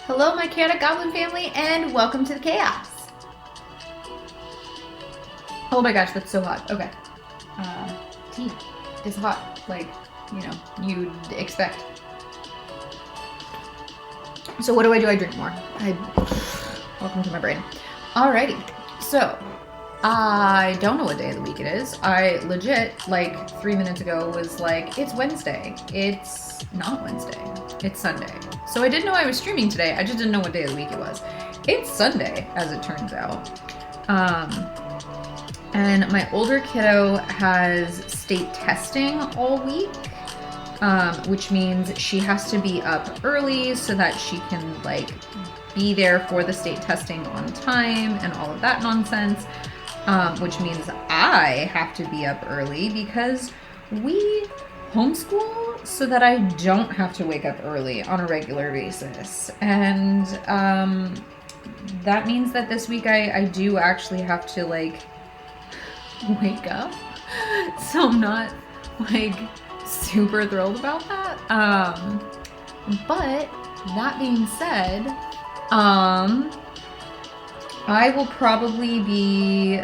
Hello, my chaotic goblin family, and welcome to the chaos. Oh my gosh, that's so hot. Okay. Tea is hot, like, you know, you'd expect. So what do? I drink more. Welcome to my brain. Alrighty. So, I don't know what day of the week it is. I legit, like 3 minutes ago, was like, it's Wednesday. It's not Wednesday. It's Sunday. So I did know I was streaming today. I just didn't know what day of the week it was. It's Sunday, as it turns out. And my older kiddo has state testing all week, which means she has to be up early so that she can, like, be there for the state testing on time and all of that nonsense. Which means I have to be up early because we homeschool so that I don't have to wake up early on a regular basis. And that means that this week I do actually have to, like, wake up. So I'm not, like, super thrilled about that. But that being said, I will probably be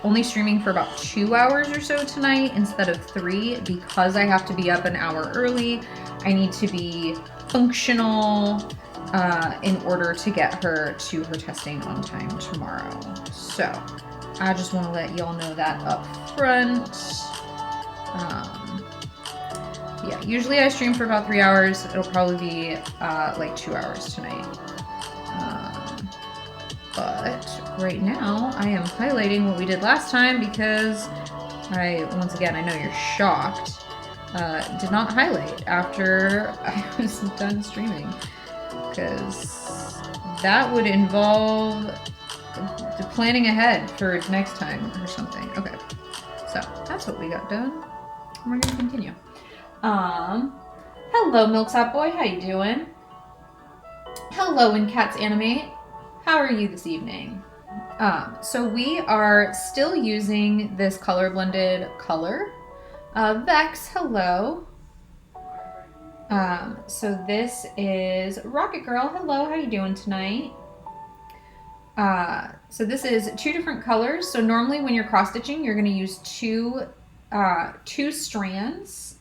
only streaming for about 2 hours or so tonight instead of 3 because I have to be up an hour early. I need to be functional in order to get her to her testing on time tomorrow. So I just want to let y'all know that up front. Yeah, usually I stream for about 3 hours. It'll probably be like 2 hours tonight. But right now I am highlighting what we did last time because once again, I know you're shocked, did not highlight after I was done streaming because that would involve planning ahead for next time or something. Okay, so that's what we got done. And we're gonna continue. Hello, Milksop Boy, how you doing? Hello, When Cats Animate. How are you this evening? So we are still using this color blended color. Vex, hello. So this is Rocket Girl. Hello, how you doing tonight? So this is 2 different colors. So normally when you're cross stitching, you're going to use two strands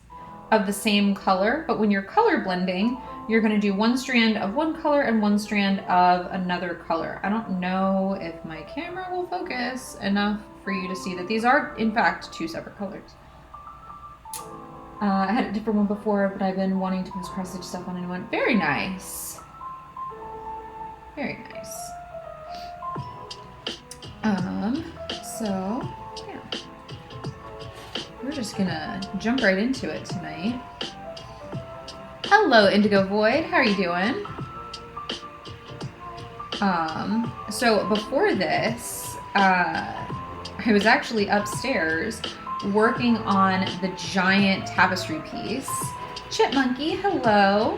of the same color, but when you're color blending, you're going to do 1 strand of one color and 1 strand of another color. I don't know if my camera will focus enough for you to see that these are, in fact, 2 separate colors. I had a different one before, but I've been wanting to post cross stitch stuff on anyone. Very nice. Very nice. So, yeah. We're just gonna jump right into it tonight. Hello, Indigo Void. How are you doing? So before this, I was actually upstairs working on the giant tapestry piece. Chipmunky, hello.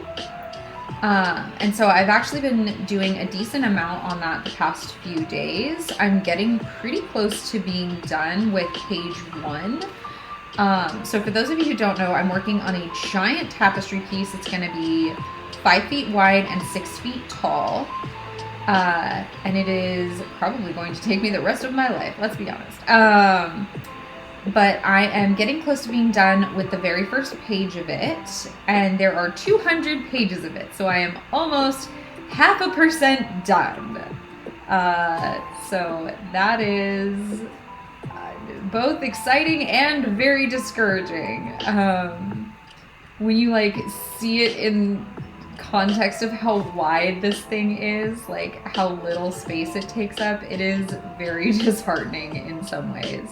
And so I've actually been doing a decent amount on that the past few days. I'm getting pretty close to being done with page 1. So for those of you who don't know, I'm working on a giant tapestry piece. It's going to be 5 feet wide and 6 feet tall. And it is probably going to take me the rest of my life, let's be honest. But I am getting close to being done with the very first page of it. And there are 200 pages of it. So I am almost 0.5% done. So that is both exciting and very discouraging. When you, like, see it in context of how wide this thing is, like how little space it takes up, it is very disheartening in some ways.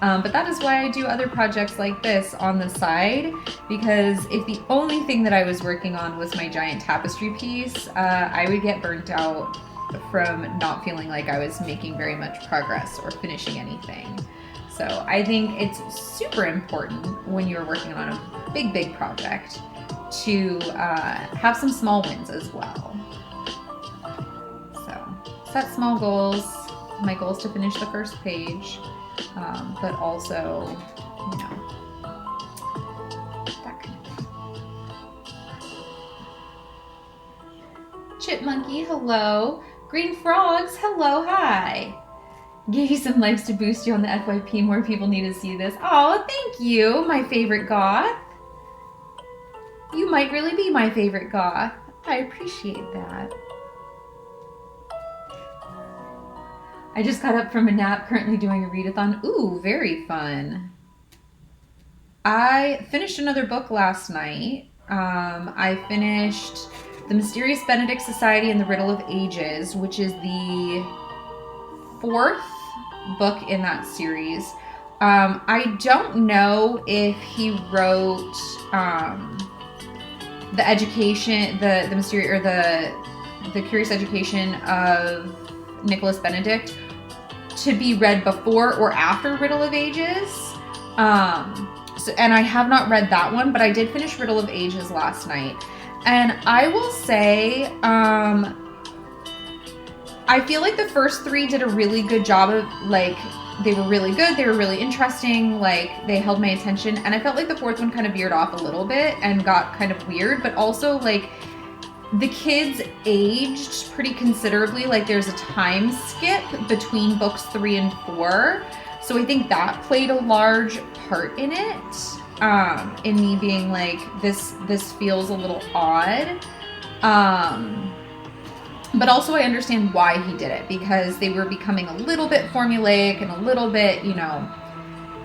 But that is why I do other projects like this on the side, because if the only thing that I was working on was my giant tapestry piece, I would get burnt out from not feeling like I was making very much progress or finishing anything. So I think it's super important when you're working on a big project to have some small wins as well. So set small goals. My goal is to finish the first page, but also, you know, that kind of thing. Chipmunky, hello. Green Frogs, hello, hi. Give you some likes to boost you on the FYP. More people need to see this. Oh, thank you, my favorite goth. You might really be my favorite goth. I appreciate that. I just got up from a nap, currently doing a readathon. Ooh, very fun. I finished another book last night. I finished The Mysterious Benedict Society and the Riddle of Ages, which is the 4th book in that series. I don't know if he wrote the education, the mysterious, or the Curious Education of Nicholas Benedict to be read before or after Riddle of Ages. And I have not read that one, but I did finish Riddle of Ages last night. And I will say, I feel like the first 3 did a really good job of, like, they were really good, they were really interesting, like, they held my attention. And I felt like the 4th one kind of veered off a little bit and got kind of weird, but also, like, the kids aged pretty considerably. Like, there's a time skip between books 3 and 4. So I think that played a large part in it, in me being like, this feels a little odd. But also I understand why he did it, because they were becoming a little bit formulaic and a little bit, you know,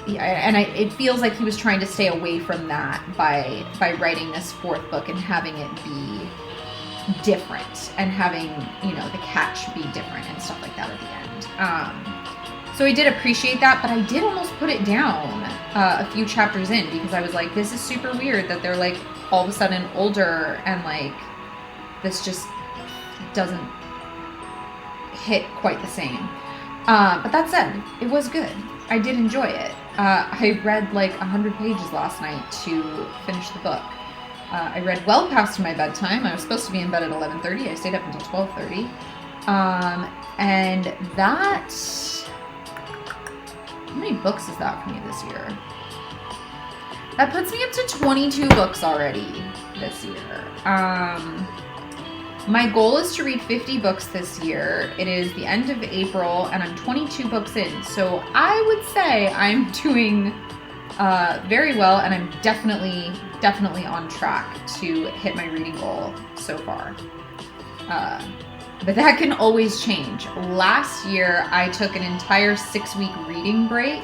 it feels like he was trying to stay away from that by writing this 4th book and having it be different and having, you know, the catch be different and stuff like that at the end. So I did appreciate that, but I did almost put it down a few chapters in, because I was like, this is super weird that they're like all of a sudden older and like this just doesn't hit quite the same. But that said, it was good. I did enjoy it. I read like 100 pages last night to finish the book. I read well past my bedtime. I was supposed to be in bed at 11:30. I stayed up until 12:30. And that... How many books is that for me this year? That puts me up to 22 books already this year. My goal is to read 50 books this year. It is the end of April, and I'm 22 books in. So I would say I'm doing very well, and I'm definitely on track to hit my reading goal so far. But that can always change. Last year, I took an entire 6-week reading break,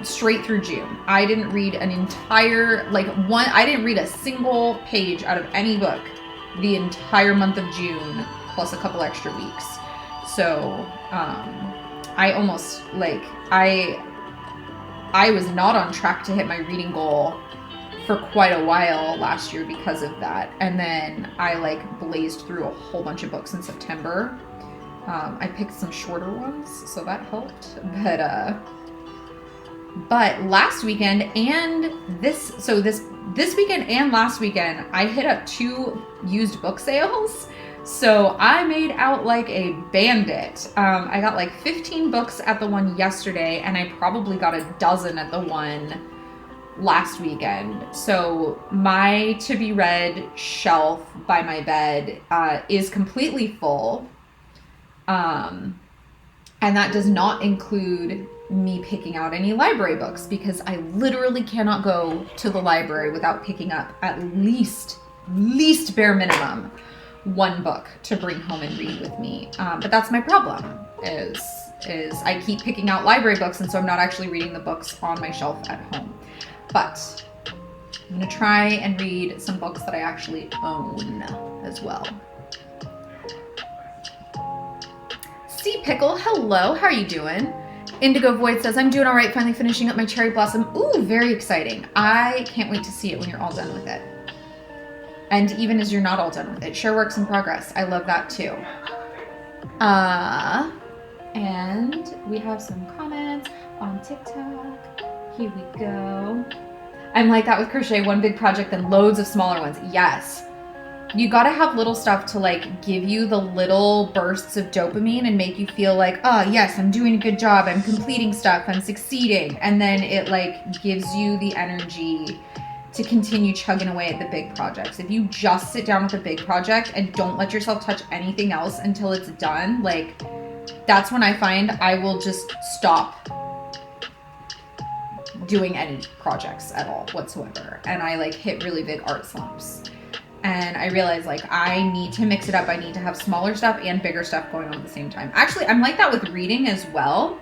straight through June. I didn't read an entire, I didn't read a single page out of any book the entire month of June, plus a couple extra weeks. So, I almost, I was not on track to hit my reading goal for quite a while last year because of that. And then I blazed through a whole bunch of books in September. I picked some shorter ones, so that helped. But last weekend and this weekend and last weekend, I hit up 2 used book sales. So I made out like a bandit. I got 15 books at the one yesterday, and I probably got a dozen at the one last weekend. So my to be read shelf by my bed is completely full. And that does not include me picking out any library books, because I literally cannot go to the library without picking up at least bare minimum 1 book to bring home and read with me. But that's my problem, is I keep picking out library books, and so I'm not actually reading the books on my shelf at home. But I'm going to try and read some books that I actually own as well. Sea Pickle, hello, how are you doing? Indigo Void says, I'm doing all right, finally finishing up my Cherry Blossom. Ooh, very exciting. I can't wait to see it when you're all done with it. And even as you're not all done with it. Sure, works in progress. I love that too. And we have some comments on TikTok. Here we go. I'm like that with crochet, one big project, then loads of smaller ones. Yes. You gotta have little stuff to give you the little bursts of dopamine and make you feel like, oh yes, I'm doing a good job, I'm completing stuff, I'm succeeding. And then it gives you the energy to continue chugging away at the big projects. If you just sit down with a big project and don't let yourself touch anything else until it's done, like, that's when I find I will just stop doing any projects at all whatsoever. And I like hit really big art slumps. And I realize like I need to mix it up. I need to have smaller stuff and bigger stuff going on at the same time. Actually, I'm like that with reading as well.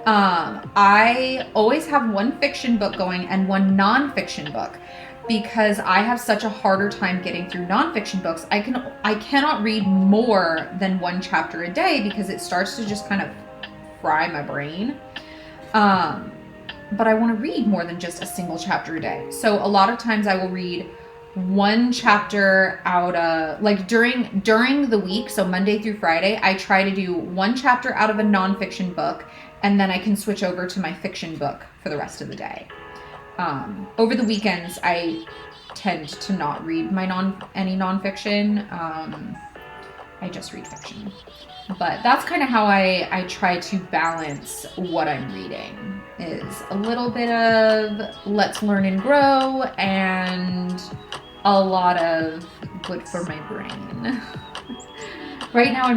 I always have one fiction book going and one nonfiction book because I have such a harder time getting through nonfiction books. I cannot read more than one chapter a day because it starts to just kind of fry my brain. But I want to read more than just a single chapter a day. So a lot of times I will read one chapter out of, like during the week, so Monday through Friday, I try to do one chapter out of a nonfiction book, and then I can switch over to my fiction book for the rest of the day. Over the weekends, I tend to not read any nonfiction. I just read fiction. But that's kind of how I try to balance what I'm reading, is a little bit of let's learn and grow and a lot of good for my brain. Right now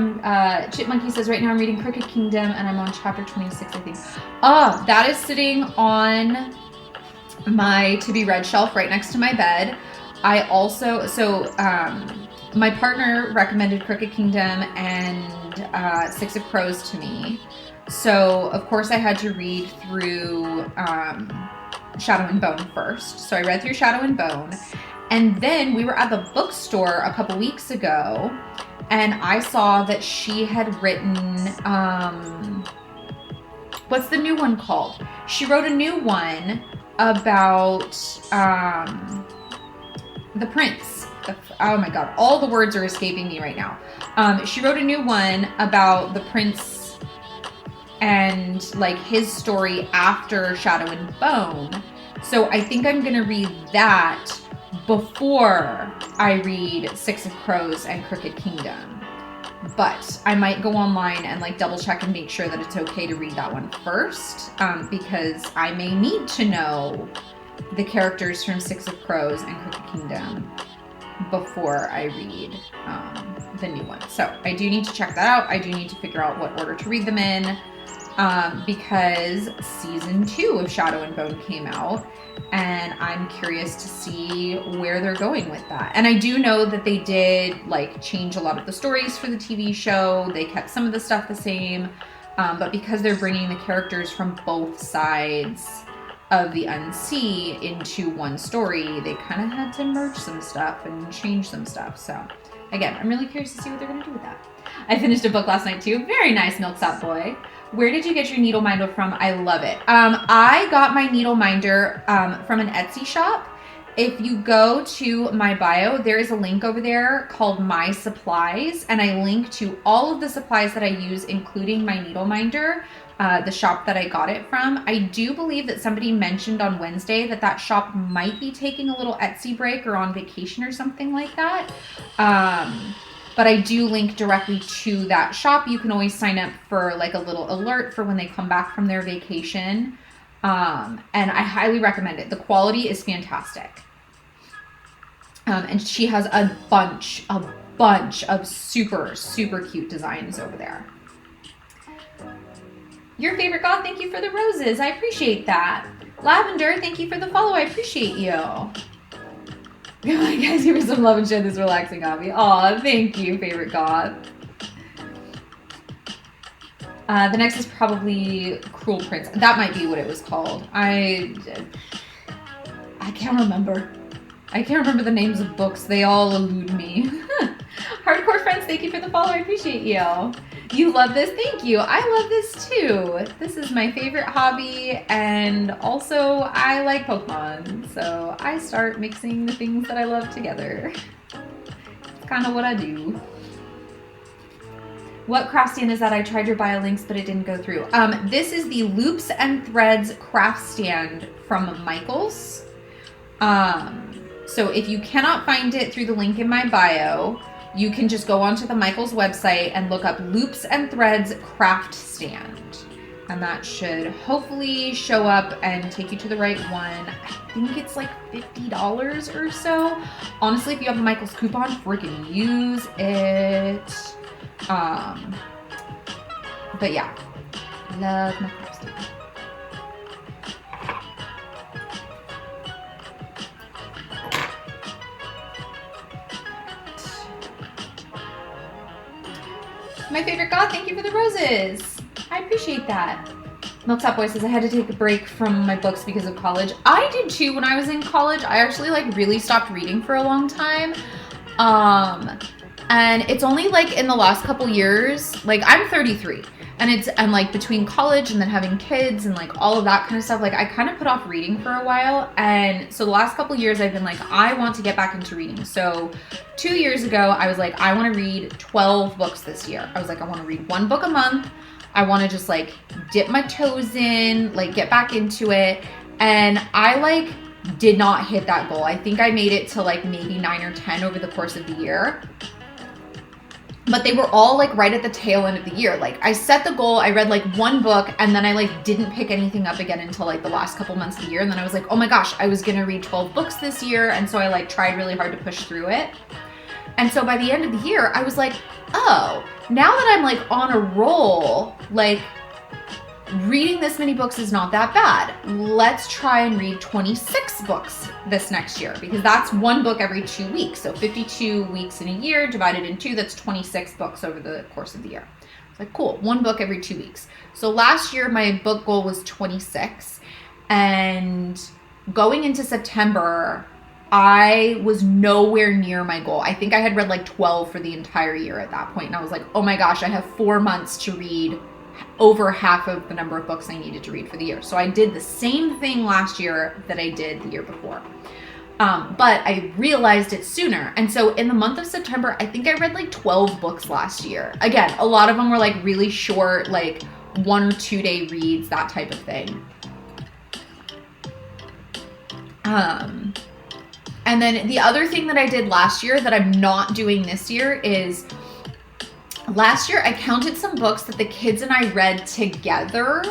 Chipmunky says, right now I'm reading Crooked Kingdom and I'm on chapter 26, I think. That is sitting on my to be read shelf right next to my bed. I also, my partner recommended Crooked Kingdom and Six of Crows to me. So, of course, I had to read through Shadow and Bone first. So I read through Shadow and Bone. And then we were at the bookstore a couple weeks ago, and I saw that she had written, what's the new one called? She wrote a new one about the prince. Oh my God, all the words are escaping me right now. She wrote a new one about the prince and like his story after Shadow and Bone. So I think I'm gonna read that before I read Six of Crows and Crooked Kingdom. But I might go online and like double check and make sure that it's okay to read that one first, because I may need to know the characters from Six of Crows and Crooked Kingdom before I read the new one. So I do need to check that out. I do need to figure out what order to read them in, because season 2 of Shadow and Bone came out, and I'm curious to see where they're going with that. And I do know that they did like change a lot of the stories for the TV show. They kept some of the stuff the same, but because they're bringing the characters from both sides of the Unsea into one story, they kind of had to merge some stuff and change some stuff. So again, I'm really curious to see what they're going to do with that. I finished a book last night too. Very nice, Milksop Boy. Where did you get your needle minder from? I love it. I got my needle minder from an Etsy shop. If you go to my bio, there is a link over there called My Supplies, and I link to all of the supplies that I use, including my needle minder, the shop that I got it from. I do believe that somebody mentioned on Wednesday that that shop might be taking a little Etsy break or on vacation or something like that. But I do link directly to that shop. You can always sign up for like a little alert for when they come back from their vacation. And I highly recommend it. The quality is fantastic. And she has a bunch of super, super cute designs over there. Your favorite goth, thank you for the roses. I appreciate that. Lavender, thank you for the follow. I appreciate you. Come on, guys, give me some love and share this relaxing hobby. Aw, thank you, favorite goth. The next is probably Cruel Prince. That might be what it was called. I can't remember. I can't remember the names of books. They all elude me. Hardcore friends, thank you for the follow. I appreciate you. You love this? Thank you. I love this too. This is my favorite hobby, and also I like Pokemon, so I start mixing the things that I love together. It's kind of what I do. What craft stand is that? I tried your bio links, but it didn't go through. This is the Loops and Threads craft stand from Michaels. So if you cannot find it through the link in my bio, you can just go onto the Michaels website and look up Loops and Threads craft stand. And that should hopefully show up and take you to the right one. I think it's like $50 or so. Honestly, if you have a Michael's coupon, freaking use it. But yeah, love my lipstick. My favorite God, thank you for the roses. I appreciate that. Milksop Boy says I had to take a break from my books because of college. I did too when I was in college. I actually like really stopped reading for a long time. And it's only like in the last couple years, like I'm 33 and I'm like between college and then having kids and like all of that kind of stuff. Like I kind of put off reading for a while. And so the last couple years I've been like, I want to get back into reading. So 2 years ago, I was like, I want to read 12 books this year. I was like, I want to read one book a month. I want to just like dip my toes in, like get back into it. And I like did not hit that goal. I think I made it to like maybe 9 or 10 over the course of the year. But they were all like right at the tail end of the year. Like I set the goal, I read like one book, and then I like didn't pick anything up again until like the last couple months of the year. And then I was like, oh my gosh, I was gonna read 12 books this year. And so I like tried really hard to push through it. And so by the end of the year, I was like, oh, now that I'm like on a roll, like reading this many books is not that bad. Let's try and read 26 books this next year, because that's one book every 2 weeks. So 52 weeks in a year divided in 2, that's 26 books over the course of the year. It's like, cool, one book every 2 weeks. So last year, my book goal was 26. And going into September, I was nowhere near my goal. I think I had read like 12 for the entire year at that point. And I was like, oh my gosh, I have 4 months to read over half of the number of books I needed to read for the year. So I did the same thing last year that I did the year before. But I realized it sooner. And so in the month of September, I think I read like 12 books last year. Again, a lot of them were like really short, like 1 or 2 day reads, that type of thing. And then the other thing that I did last year that I'm not doing this year is last year I counted some books that the kids and I read together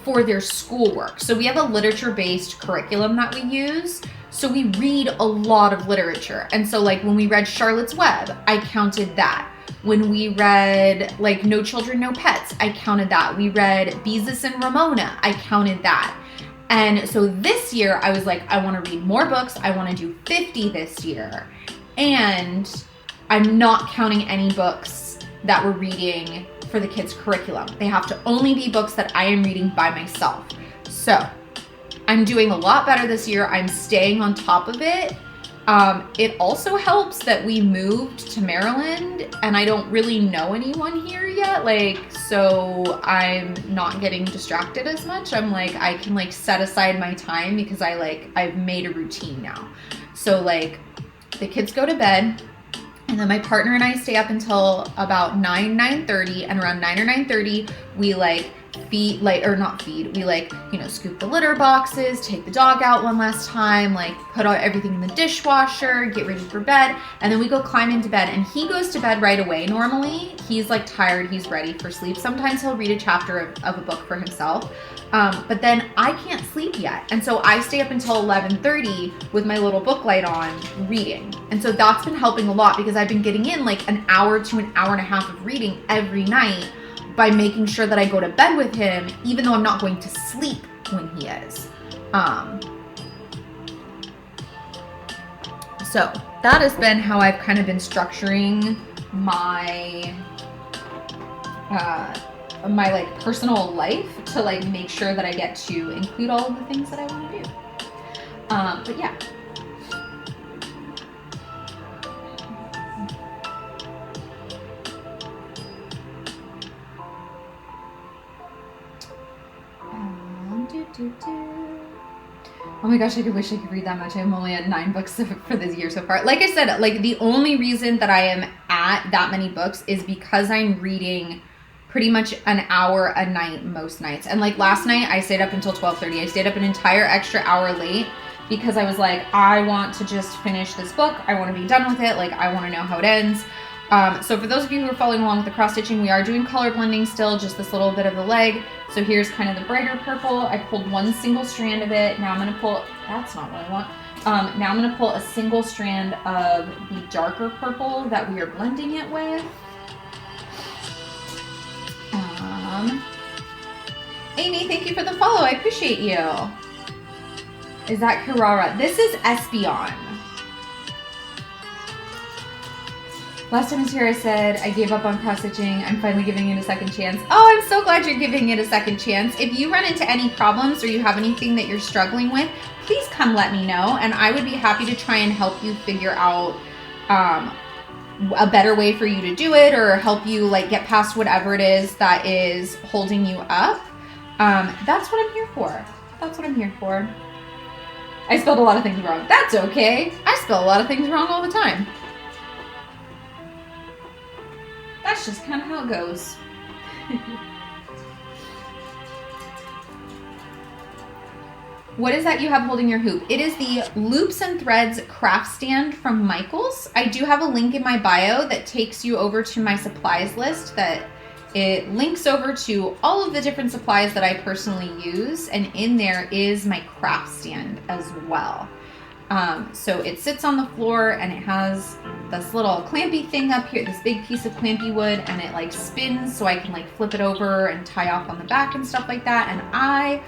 for their schoolwork. So we have a literature-based curriculum that we use. So we read a lot of literature. And so like when we read Charlotte's Web, I counted that. When we read like No Children, No Pets, I counted that. We read Beezus and Ramona, I counted that. And so this year I was like, I want to read more books. I want to do 50 this year. And I'm not counting any books that we're reading for the kids' curriculum. They have to only be books that I am reading by myself. So I'm doing a lot better this year. I'm staying on top of it. It also helps that we moved to Maryland and I don't really know anyone here yet. Like, so I'm not getting distracted as much. I'm like, I can like set aside my time because I've made a routine now. So like the kids go to bed and then my partner and I stay up until about 9:30, and around 9 or 9:30, we like we like, you know, scoop the litter boxes, take the dog out one last time, like put everything in the dishwasher, get ready for bed, and then we go climb into bed. And he goes to bed right away. Normally he's like tired, he's ready for sleep. Sometimes he'll read a chapter of a book for himself, but then I can't sleep yet, and so I stay up until 11:30 with my little book light on reading. And so that's been helping a lot because I've been getting in like an hour to an hour and a half of reading every night by making sure that I go to bed with him, even though I'm not going to sleep when he is. So that has been how I've kind of been structuring my my like personal life to like make sure that I get to include all of the things that I want to do. But yeah. Oh my gosh, I wish I could read that much. I'm only at 9 books for this year so far. Like I said, like the only reason that I am at that many books is because I'm reading pretty much an hour a night most nights. And like last night I stayed up until 12:30. I stayed up an entire extra hour late because I was like, I want to just finish this book. I want to be done with it. Like I want to know how it ends. So for those of you who are following along with the cross stitching, we are doing color blending still, just this little bit of the leg. So here's kind of the brighter purple. I pulled one single strand of it. Now I'm gonna pull, that's not what I want. Now I'm gonna pull a single strand of the darker purple that we are blending it with. Amy, thank you for the follow. I appreciate you. Is that Carrara? This is Espeon. Last time I was here, I said I gave up on cross-stitching. I'm finally giving it a second chance. Oh, I'm so glad you're giving it a second chance. If you run into any problems or you have anything that you're struggling with, please come let me know, and I would be happy to try and help you figure out a better way for you to do it, or help you like get past whatever it is that is holding you up. That's what I'm here for. That's what I'm here for. I spelled a lot of things wrong. That's okay. I spell a lot of things wrong all the time. That's just kind of how it goes. What is that you have holding your hoop? It is the Loops and Threads craft stand from Michaels. I do have a link in my bio that takes you over to my supplies list, that it links over to all of the different supplies that I personally use, and in there is my craft stand as well. So it sits on the floor and it has this little clampy thing up here, this big piece of clampy wood, and it like spins so I can like flip it over and tie off on the back and stuff like that. And I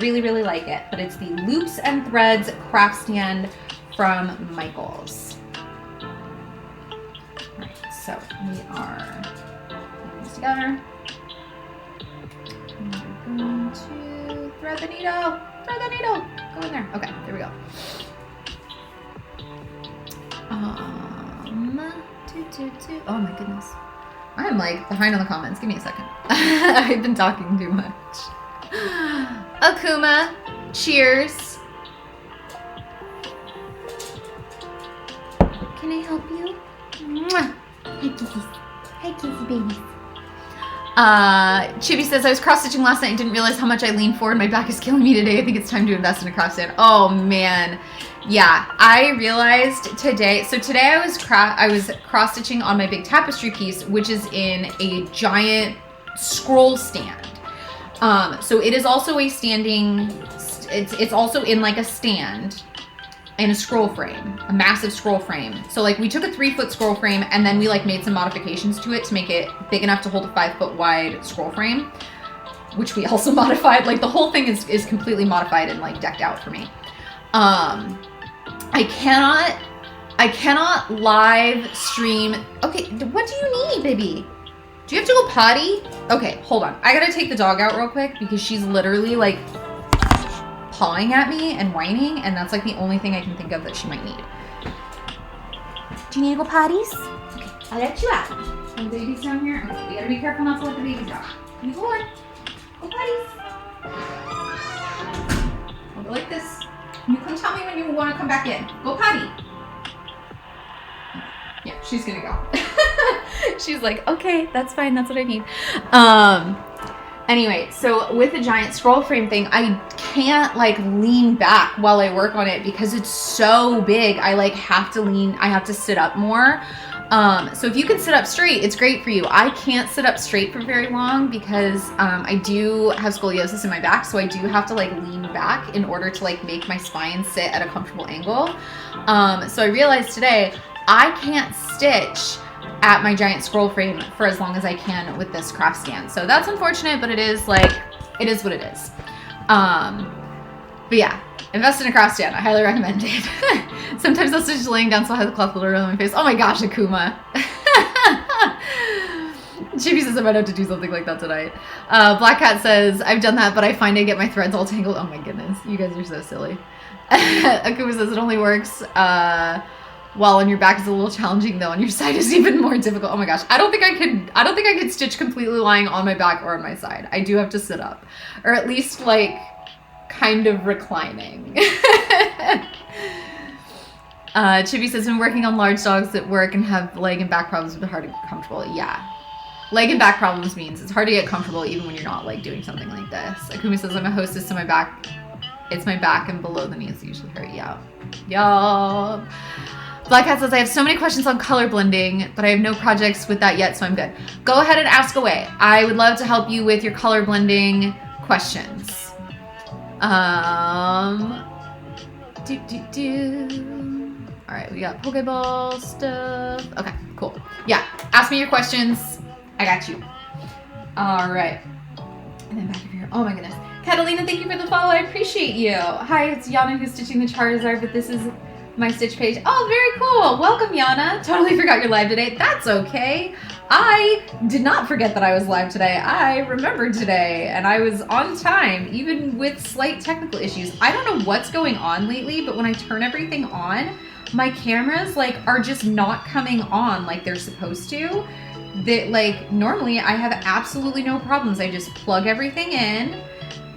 really, really like it. But it's the Loops and Threads craft stand from Michaels. All right, so we are putting this together. We're going to thread the needle. Thread the needle. Go in there. Okay, there we go. Oh my goodness. I'm like behind on the comments. Give me a second. I've been talking too much. Akuma, cheers. Can I help you? Mwah. Hi, kitties. Hi, kissy babies. Chibi says, I was cross-stitching last night and didn't realize how much I leaned forward. My back is killing me today. I think it's time to invest in a cross stand. Oh, man. Yeah, I realized today, so today I was cross-stitching on my big tapestry piece, which is in a giant scroll stand. So it is also a standing, it's also in like a stand and a scroll frame, a massive scroll frame. So like we took a 3-foot scroll frame and then we like made some modifications to it to make it big enough to hold a 5-foot wide scroll frame, which we also modified. Like the whole thing is completely modified and like decked out for me. I cannot live stream. Okay, what do you need, baby? Do you have to go potty? Okay, hold on. I gotta take the dog out real quick because she's literally like pawing at me and whining, and that's like the only thing I can think of that she might need. Do you need to go potties? Okay, I'll let you out. The baby's down here. Okay, we gotta be careful not to let the babies out. Can you go on? Go potties. I'll go like this. You come tell me when you want to come back in. Go potty. Yeah, she's gonna go. She's like, okay, that's fine. That's what I need. Anyway, so with the giant scroll frame thing, I can't like lean back while I work on it because it's so big. I like have to lean. I have to sit up more. So if you can sit up straight, it's great for you. I can't sit up straight for very long because I do have scoliosis in my back, so I do have to like lean back in order to like make my spine sit at a comfortable angle. So I realized today I can't stitch at my giant scroll frame for as long as I can with this craft stand. So that's unfortunate, but it is like, it is what it is. But yeah, invest in a craft stand. I highly recommend it. Sometimes I'll stitch laying down so I have the cloth literally on my face. Oh my gosh, Akuma. Chibi says I might have to do something like that tonight. Black Cat says, I've done that, but I find I get my threads all tangled. Oh my goodness, you guys are so silly. Akuma says it only works while on your back is a little challenging, though on your side is even more difficult. Oh my gosh, I don't think I could stitch completely lying on my back or on my side. I do have to sit up, or at least like kind of reclining. Chibi says, been working on large dogs at work and have leg and back problems, but hard to get comfortable. Yeah. Leg and back problems means it's hard to get comfortable even when you're not like doing something like this. Akumi says, I'm a hostess, so my back, it's my back and below the knees usually hurt. Yeah. Yup. Black Cat says, I have so many questions on color blending, but I have no projects with that yet, so I'm good. Go ahead and ask away. I would love to help you with your color blending questions. All right, we got Pokeball stuff. Okay, cool. Yeah, ask me your questions. I got you. All right. And then back over here. Oh my goodness. Catalina, thank you for the follow. I appreciate you. Hi, it's Yana who's stitching the Charizard, but this is my stitch page. Oh, very cool. Welcome, Yana. Totally forgot you're live today. That's okay. I did not forget that I was live today. I remembered today, and I was on time, even with slight technical issues. I don't know what's going on lately, but when I turn everything on, my cameras like are just not coming on like they're supposed to. That like normally I have absolutely no problems. I just plug everything in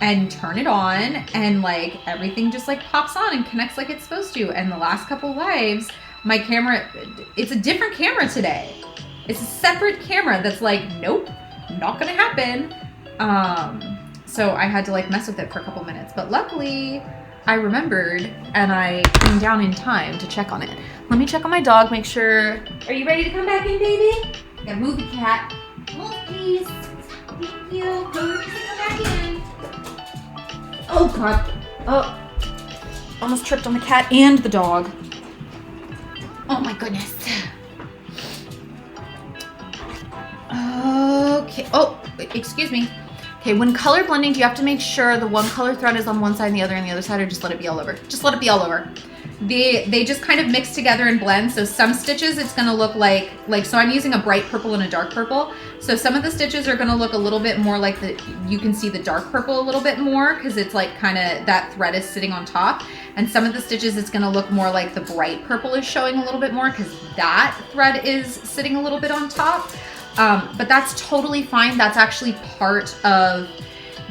and turn it on, and like everything just like pops on and connects like it's supposed to. And the last couple lives, my camera, it's a different camera today. It's a separate camera that's like, nope, not gonna happen. So I had to like mess with it for a couple minutes, but luckily I remembered and I came down in time to check on it. Let me check on my dog, make sure. Are you ready to come back in, baby? Yeah, move the cat. Move, please. Thank you. Come back in. Oh, God. Oh, almost tripped on the cat and the dog. Oh, my goodness. Okay. Oh, excuse me. Okay, when color blending, do you have to make sure the one color thread is on one side and the other side, or just let it be all over? Just let it be all over. They just kind of mix together and blend. So some stitches, it's gonna look like, so I'm using a bright purple and a dark purple. So some of the stitches are gonna look a little bit more like you can see the dark purple a little bit more because it's like kind of, that thread is sitting on top. And some of the stitches, it's gonna look more like the bright purple is showing a little bit more because that thread is sitting a little bit on top. But that's totally fine. That's actually part of,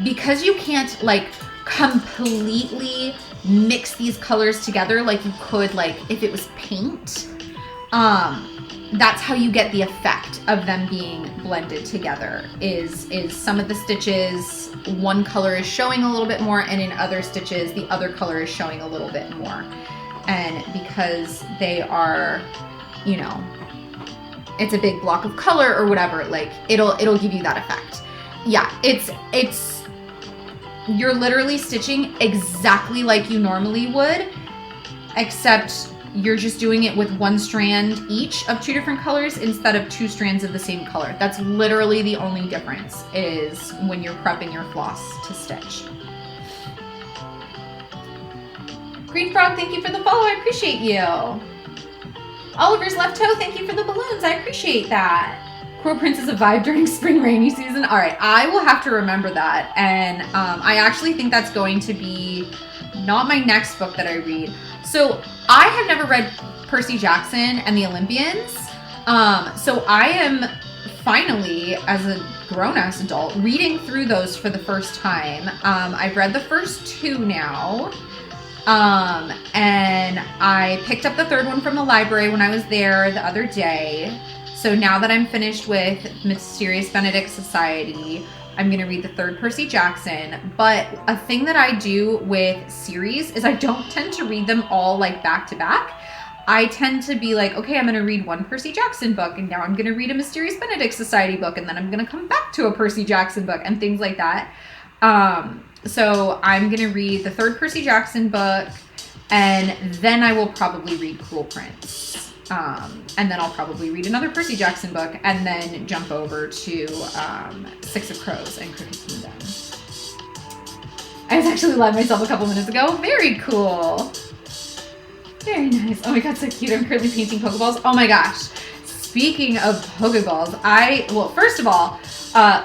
because you can't like completely mix these colors together like you could like if it was paint. That's how you get the effect of them being blended together is some of the stitches, one color is showing a little bit more, and in other stitches, the other color is showing a little bit more. And because they are, you know, it's a big block of color or whatever, like it'll give you that effect. Yeah, it's you're literally stitching exactly like you normally would, except you're just doing it with one strand each of two different colors instead of two strands of the same color. That's literally the only difference, is when you're prepping your floss to stitch. Green Frog, thank you for the follow. I appreciate you. Oliver's left toe, thank you for the balloons. I appreciate that. Coral Prince is a vibe during spring rainy season. All right, I will have to remember that. And I actually think that's going to be not my next book that I read. So I have never read Percy Jackson and the Olympians. So I am finally, as a grown-ass adult, reading through those for the first time. I've read the first two now. And I picked up the third one from the library when I was there the other day. So now that I'm finished with Mysterious Benedict Society, I'm going to read the third Percy Jackson. But a thing that I do with series is I don't tend to read them all like back to back. I tend to be like, okay, I'm going to read one Percy Jackson book, and now I'm going to read a Mysterious Benedict Society book, and then I'm going to come back to a Percy Jackson book and things like that. So I'm going to read the third Percy Jackson book, and then I will probably read Cruel Prince. And then I'll probably read another Percy Jackson book, and then jump over to Six of Crows and Crooked Kingdom. I was actually live myself a couple minutes ago. Very cool. Very nice. Oh my god, so cute. I'm currently painting Pokeballs. Oh my gosh. Speaking of Pokeballs, well, first of all,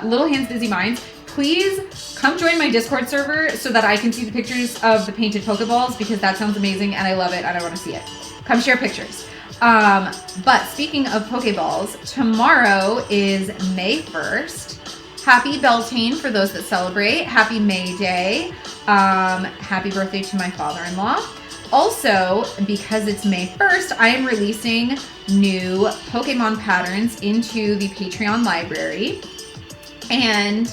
Little Hands Busy Minds, please come join my Discord server so that I can see the pictures of the painted Pokeballs, because that sounds amazing and I love it and I want to see it. Come share pictures. But speaking of Pokeballs, tomorrow is May 1st. Happy Beltane for those that celebrate. Happy May Day. Happy birthday to my father-in-law. Also, because it's May 1st, I am releasing new Pokemon patterns into the Patreon library. And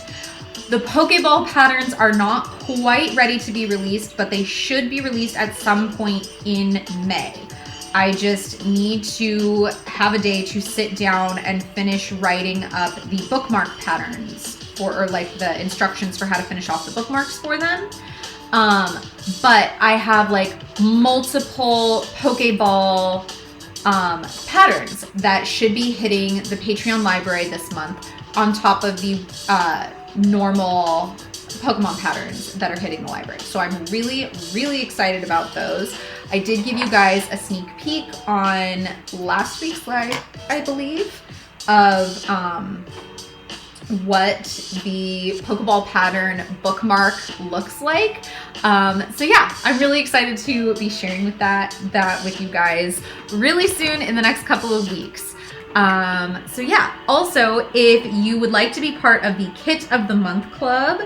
the Pokeball patterns are not quite ready to be released, but they should be released at some point in May. I just need to have a day to sit down and finish writing up the bookmark patterns or like the instructions for how to finish off the bookmarks for them. But I have like multiple Pokeball patterns that should be hitting the Patreon library this month on top of the normal Pokemon patterns that are hitting the library. So I'm really, really excited about those. I did give you guys a sneak peek on last week's live, I believe, of what the Pokeball pattern bookmark looks like. So yeah, I'm really excited to be sharing that with you guys really soon in the next couple of weeks. So yeah, also if you would like to be part of the Kit of the Month Club,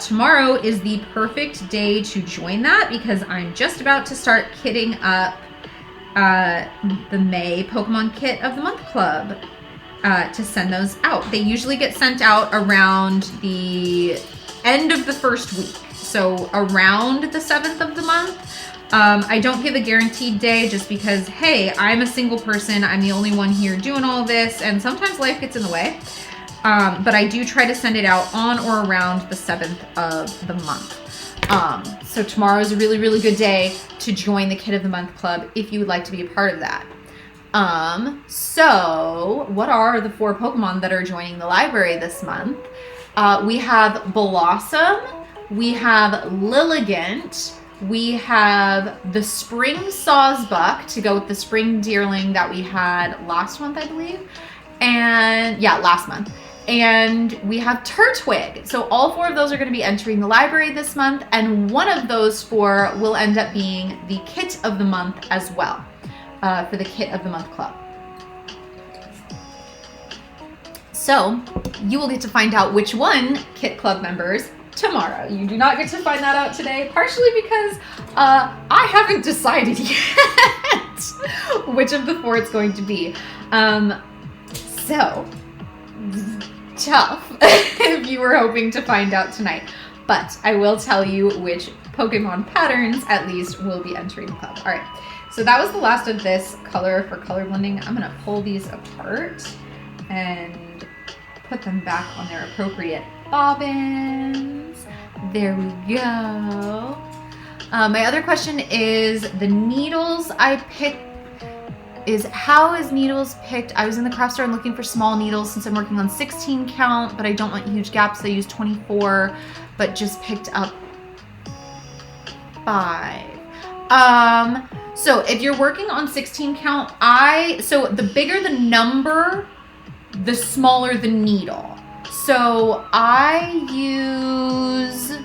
tomorrow is the perfect day to join that because I'm just about to start kitting up the May Pokemon Kit of the Month Club to send those out. They usually get sent out around the end of the first week, so around the 7th of the month. I don't give a guaranteed day just because, hey, I'm a single person. I'm the only one here doing all this, and sometimes life gets in the way. But I do try to send it out on or around the 7th of the month. So tomorrow is a really, really good day to join the Kit of the Month Club if you would like to be a part of that. So what are the 4 Pokemon that are joining the library this month? We have Blossom, we have Lilligant, we have the Spring Sawsbuck to go with the Spring Deerling that we had last month, I believe. And yeah, last month. And we have Turtwig. So all 4 of those are going to be entering the library this month, and one of those 4 will end up being the Kit of the Month as well, for the Kit of the Month Club. So you will get to find out which one, Kit Club members, tomorrow. You do not get to find that out today, partially because I haven't decided yet which of the 4 it's going to be. So tough if you were hoping to find out tonight, but I will tell you which Pokemon patterns at least will be entering the club. All right, so that was the last of this color for color blending. I'm gonna pull these apart and put them back on their appropriate bobbins. There we go. My other question is the needles I picked. How is needles picked? I was in the craft store and looking for small needles since I'm working on 16 count, but I don't want huge gaps. I use 24, but just picked up 5. So if you're working on 16 count, so the bigger the number, the smaller the needle. So I use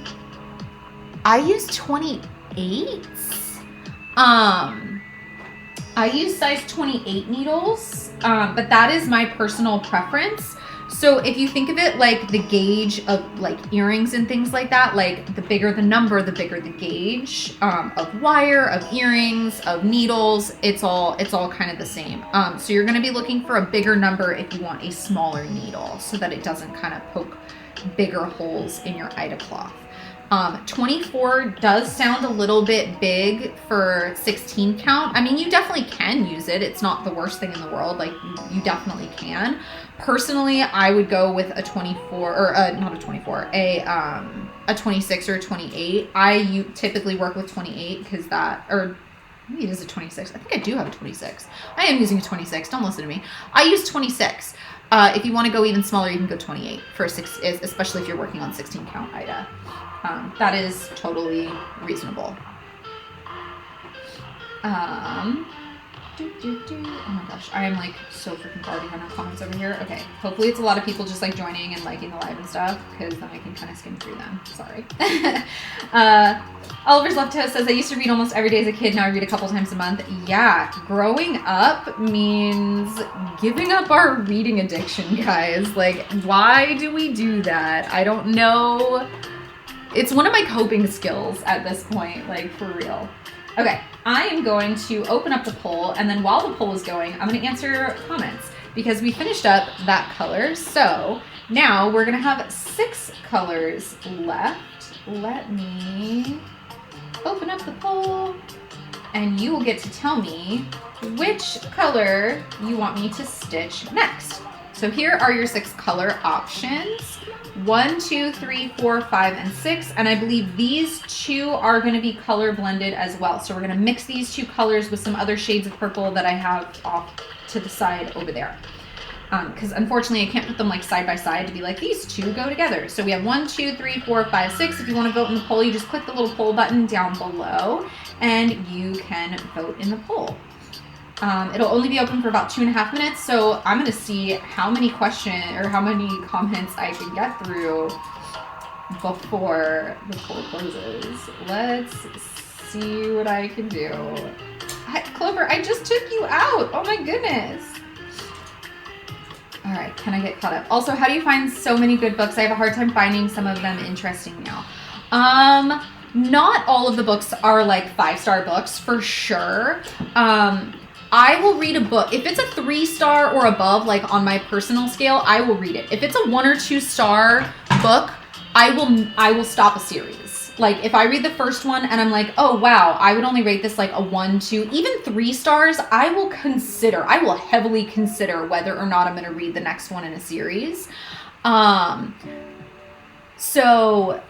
28. I use size 28 needles, but that is my personal preference. So if you think of it like the gauge of like earrings and things like that, like the bigger the number, the bigger the gauge of wire, of earrings, of needles, it's all kind of the same. So you're gonna be looking for a bigger number if you want a smaller needle so that it doesn't kind of poke bigger holes in your Ida cloth. 24 does sound a little bit big for 16 count. I mean, you definitely can use it. It's not the worst thing in the world. Like you definitely can. Personally, I would go with a 24 or not a 24, a 26 or a 28. I typically work with 28 because maybe it is a 26. I think I do have a 26. I am using a 26. Don't listen to me. I use 26. If you want to go even smaller, you can go 28 for especially if you're working on 16 count Ida. That is totally reasonable. Oh my gosh, I am like so freaking far behind on comments over here. Okay, hopefully it's a lot of people just like joining and liking the live and stuff, because then I can kind of skim through them. Sorry. Oliver's Left House says, I used to read almost every day as a kid, now I read a couple times a month. Yeah, growing up means giving up our reading addiction, guys. Like, why do we do that? I don't know. It's one of my coping skills at this point, like for real. Okay, I am going to open up the poll, and then while the poll is going, I'm going to answer comments because we finished up that color. So now we're going to have 6 colors left. Let me open up the poll and you will get to tell me which color you want me to stitch next. So here are your 6 color options. 1, 2, 3, 4, 5, and 6. And I believe these 2 are going to be color blended as well. So we're going to mix these 2 colors with some other shades of purple that I have off to the side over there. Because unfortunately I can't put them like side by side to be like these 2 go together. So we have 1, 2, 3, 4, 5, 6. If you want to vote in the poll, you just click the little poll button down below and you can vote in the poll. It'll only be open for about 2.5 minutes, so I'm gonna see how many how many comments I can get through before the poll closes. Let's see what I can do. Clover, I just took you out. Oh my goodness. All right, can I get caught up? Also, how do you find so many good books? I have a hard time finding some of them interesting now. Not all of the books are like 5-star books for sure. I will read a book. If it's a 3-star or above, like on my personal scale, I will read it. If it's a 1 or 2-star book, I will stop a series. Like if I read the first one and I'm like, oh wow, I would only rate this like a 1, 2, even 3 stars, I will heavily consider whether or not I'm going to read the next one in a series. So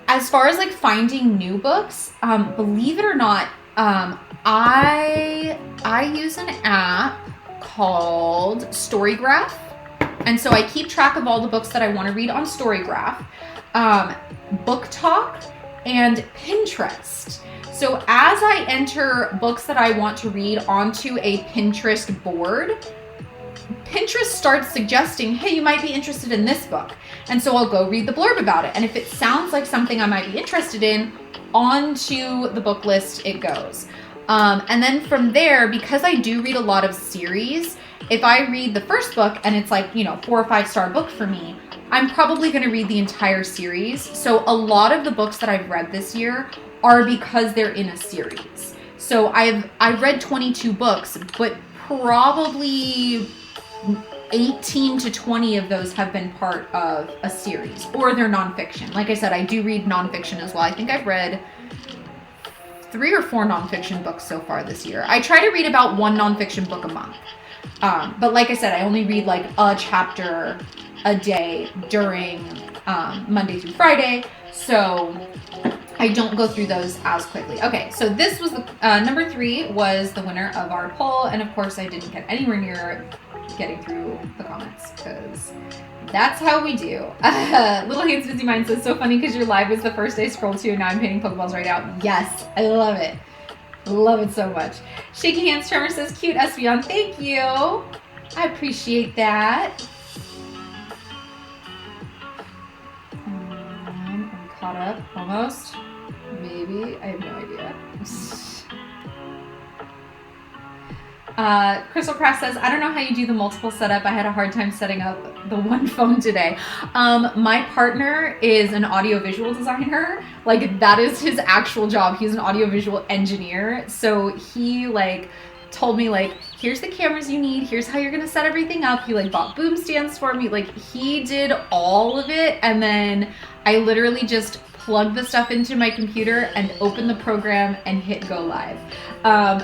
as far as like finding new books, believe it or not, I use an app called Storygraph, and so I keep track of all the books that I want to read on Storygraph, Book Talk, and Pinterest. So as I enter books that I want to read onto a Pinterest board, Pinterest starts suggesting, hey, you might be interested in this book. And so I'll go read the blurb about it. And if it sounds like something I might be interested in, onto the book list it goes. And then from there, because I do read a lot of series, if I read the first book and it's like, 4 or 5-star book for me, I'm probably going to read the entire series. So a lot of the books that I've read this year are because they're in a series. So I've read 22 books, but probably 18 to 20 of those have been part of a series, or they're nonfiction. Like I said, I do read nonfiction as well. I think I've read 3 or 4 nonfiction books so far this year. I try to read about 1 nonfiction book a month. But like I said, I only read like a chapter a day during Monday through Friday. So I don't go through those as quickly. Okay, so this was the number 3 was the winner of our poll. And of course I didn't get anywhere near getting through the comments because that's how we do. Little Hands Busy Mind says, so funny because your live was the first I scrolled to and now I'm painting Pokeballs right now. Yes, I love it. Love it so much. Shaky Hands Charmer says, cute Espeon. Thank you. I appreciate that. I'm caught up almost. Maybe. I have no idea. Crystal Craft says, I don't know how you do the multiple setup. I had a hard time setting up the one phone today. My partner is an audiovisual designer. Like that is his actual job. He's an audiovisual engineer. So he told me here's the cameras you need. Here's how you're going to set everything up. He bought boom stands for me. He did all of it. And then I literally just plug the stuff into my computer and open the program and hit go live.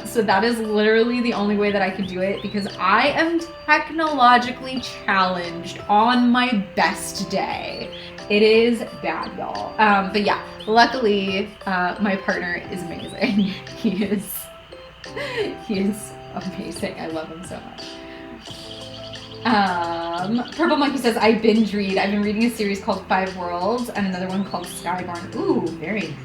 So that is literally the only way that I can do it because I am technologically challenged on my best day. It is bad, y'all. But yeah, luckily my partner is amazing. He is amazing. I love him so much. Purple Monkey says, I binge read. I've been reading a series called 5 Worlds and another one called Skyborn. Ooh, very nice.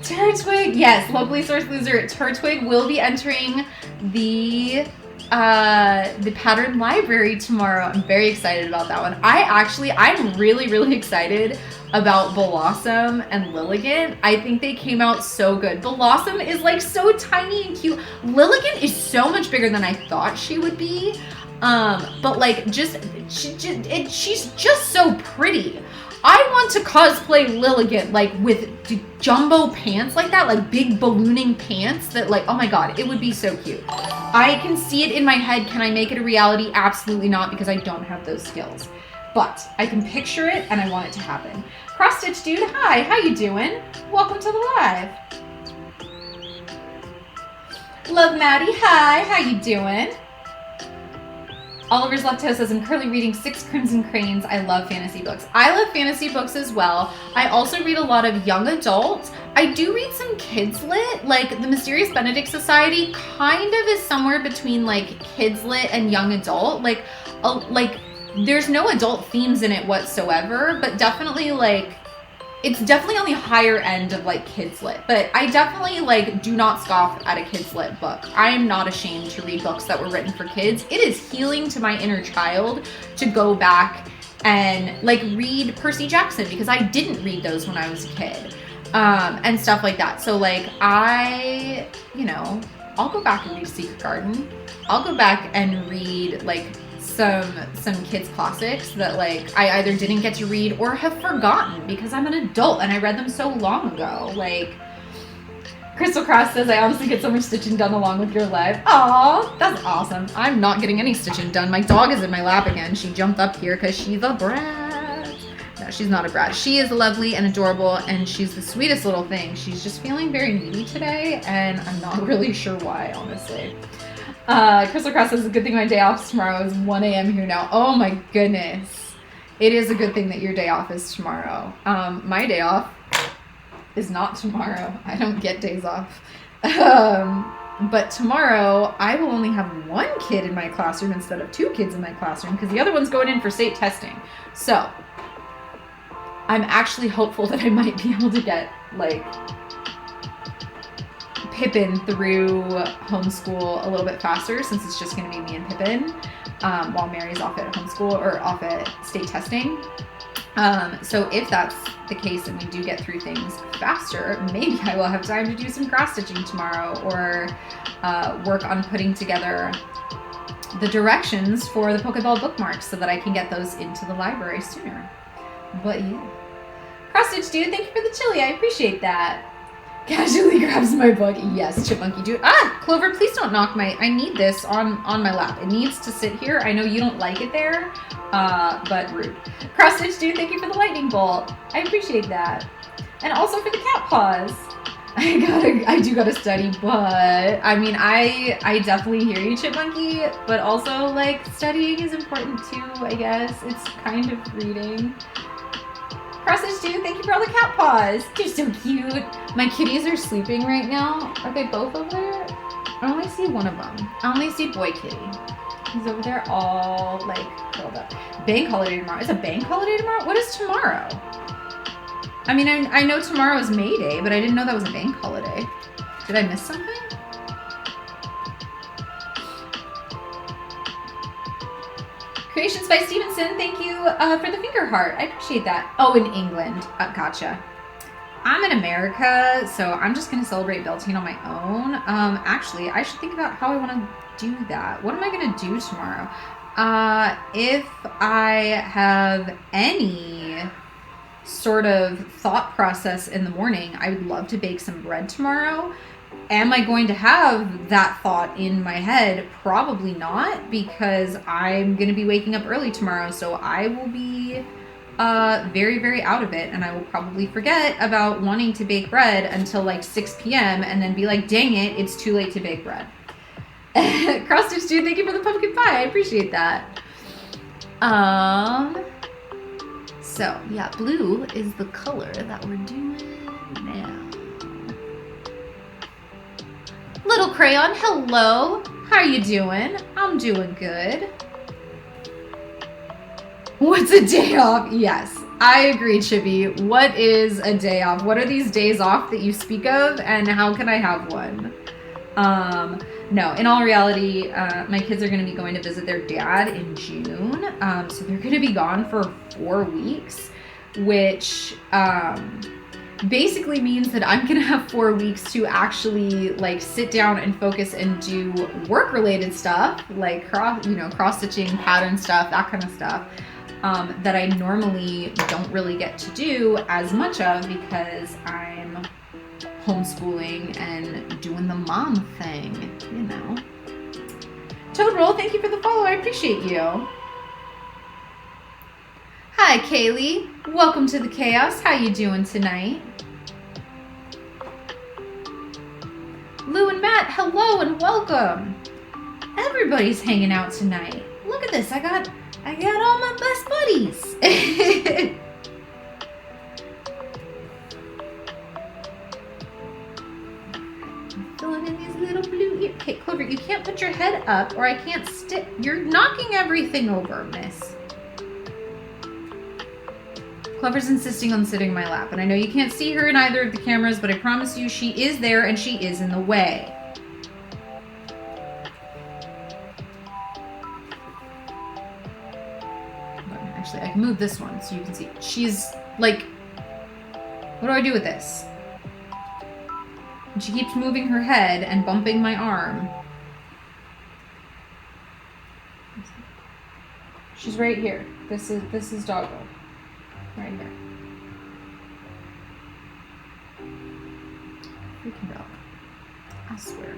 Turtwig, yes, locally sourced loser. Turtwig will be entering the pattern library tomorrow. I'm very excited about that one. I'm really, really excited about Blossom and Lilligant. I think they came out so good. Blossom is so tiny and cute. Lilligant is so much bigger than I thought she would be. But she's just so pretty. I want to cosplay Lilligant with jumbo pants like that, big ballooning pants that oh my god, it would be so cute. I can see it in my head. Can I make it a reality? Absolutely not, because I don't have those skills. But I can picture it and I want it to happen. Cross Stitch Dude, hi, how you doing? Welcome to the live. Love Maddie, hi, how you doing? Oliver's Left Toe says, I'm currently reading 6 Crimson Cranes. I love fantasy books. I love fantasy books as well. I also read a lot of young adult. I do read some kids lit, like The Mysterious Benedict Society kind of is somewhere between like kids lit and young adult. Like there's no adult themes in it whatsoever, but definitely like, it's definitely on the higher end of like kids lit, but I definitely like do not scoff at a kids lit book. I am not ashamed to read books that were written for kids. It is healing to my inner child to go back and like read Percy Jackson because I didn't read those when I was a kid, and stuff like that. So like I'll go back and read Secret Garden. I'll go back and read like some kids classics that like I either didn't get to read or have forgotten because I'm an adult and I read them so long ago. Like Crystal Cross says, I honestly get so much stitching done along with your live. Aw, that's awesome. I'm not getting any stitching done. My dog is in my lap again. She jumped up here because she's a brat. No, she's not a brat. She is lovely and adorable and she's the sweetest little thing. She's just feeling very needy today and I'm not really sure why, honestly. Crystal Cross says, a good thing my day off tomorrow is 1 a.m. here now. Oh my goodness. It is a good thing that your day off is tomorrow. My day off is not tomorrow. I don't get days off. But tomorrow I will only have 1 kid in my classroom instead of 2 kids in my classroom because the other one's going in for state testing. So I'm actually hopeful that I might be able to get like Pippin through homeschool a little bit faster since it's just going to be me and Pippin while Mary's off at homeschool or off at state testing. So if that's the case and we do get through things faster, maybe I will have time to do some cross stitching tomorrow or work on putting together the directions for the Pokeball bookmarks so that I can get those into the library sooner. But yeah. Cross stitch dude, thank you for the chili. I appreciate that. Casually grabs my book. Yes, Chipmunky dude. Clover, please don't knock I need this on my lap. It needs to sit here. I know you don't like it there, but rude. Cross stitch dude, thank you for the lightning bolt. I appreciate that. And also for the cat paws. I do gotta study, but I mean, I definitely hear you, Chipmunky, but also like studying is important too, I guess. It's kind of reading. Crossage dude, thank you for all the cat paws. You're so cute. My kitties are sleeping right now. Are they both over there? I only see one of them. I only see boy kitty. He's over there all like curled up. Bank holiday tomorrow. It's a bank holiday tomorrow? What is tomorrow? I mean, I know tomorrow is May Day, but I didn't know that was a bank holiday. Did I miss something? Creations by Stevenson, thank you for the finger heart. I appreciate that. Oh, in England. Gotcha. I'm in America, so I'm just going to celebrate Beltane on my own. Actually, I should think about how I want to do that. What am I going to do tomorrow? If I have any sort of thought process in the morning, I would love to bake some bread tomorrow. Am I going to have that thought in my head? Probably not, because I'm going to be waking up early tomorrow, so I will be very, very out of it, and I will probably forget about wanting to bake bread until like 6 p.m. and then be like, dang it, it's too late to bake bread. Cross Stitch Dude, thank you for the pumpkin pie. I appreciate that. So, yeah, blue is the color that we're doing now. Little Crayon, hello. How are you doing? I'm doing good. What's a day off? Yes, I agree, Chippy. What is a day off? What are these days off that you speak of, and how can I have one? No, in all reality, my kids are going to be going to visit their dad in June. So they're going to be gone for 4 weeks, which basically means that I'm going to have 4 weeks to actually like sit down and focus and do work-related stuff, like cross-stitching, pattern stuff, that kind of stuff, that I normally don't really get to do as much of because I'm homeschooling and doing the mom thing, you know. Toad Roll, thank you for the follow. I appreciate you. Hi, Kaley. Welcome to the chaos. How you doing tonight? Lou and and Matt, hello and welcome. Everybody's hanging out tonight. Look at this. I got all my best buddies. Filling in these little blue ear. Okay, Clover, you can't put your head up or I can't stick. You're knocking everything over, miss. Clover's insisting on sitting in my lap, and I know you can't see her in either of the cameras, but I promise you she is there and she is in the way. Actually, I can move this one so you can see. She's like, what do I do with this? And she keeps moving her head and bumping my arm. She's right here. This is Doggo. Right here. Freaking dog. I swear.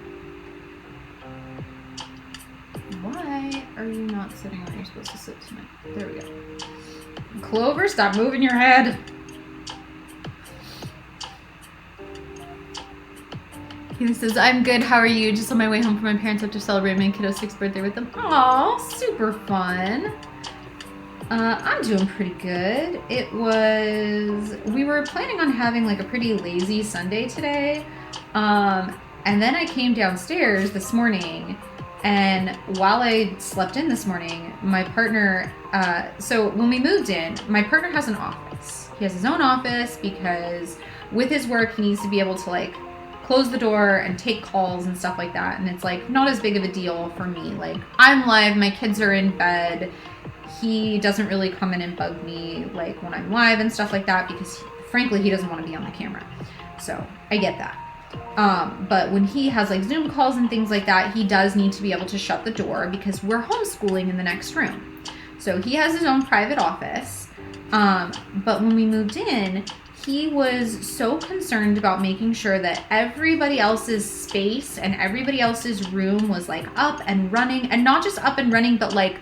Why are you not sitting where you're supposed to sit tonight? There we go. Clover, stop moving your head. He says, I'm good. How are you? Just on my way home from my parents after celebrating my kiddo's 6th birthday with them. Aw, super fun. I'm doing pretty good. We were planning on having like a pretty lazy Sunday today. And then I came downstairs this morning, and while I slept in this morning, my partner, so when we moved in, my partner has an office. He has his own office because with his work, he needs to be able to like close the door and take calls and stuff like that. And it's like not as big of a deal for me. Like I'm live, my kids are in bed. He doesn't really come in and bug me like when I'm live and stuff like that because frankly, he doesn't want to be on the camera. So I get that. But when he has like Zoom calls and things like that, he does need to be able to shut the door because we're homeschooling in the next room. So he has his own private office. But when we moved in, he was so concerned about making sure that everybody else's space and everybody else's room was like up and running, and not just up and running, but like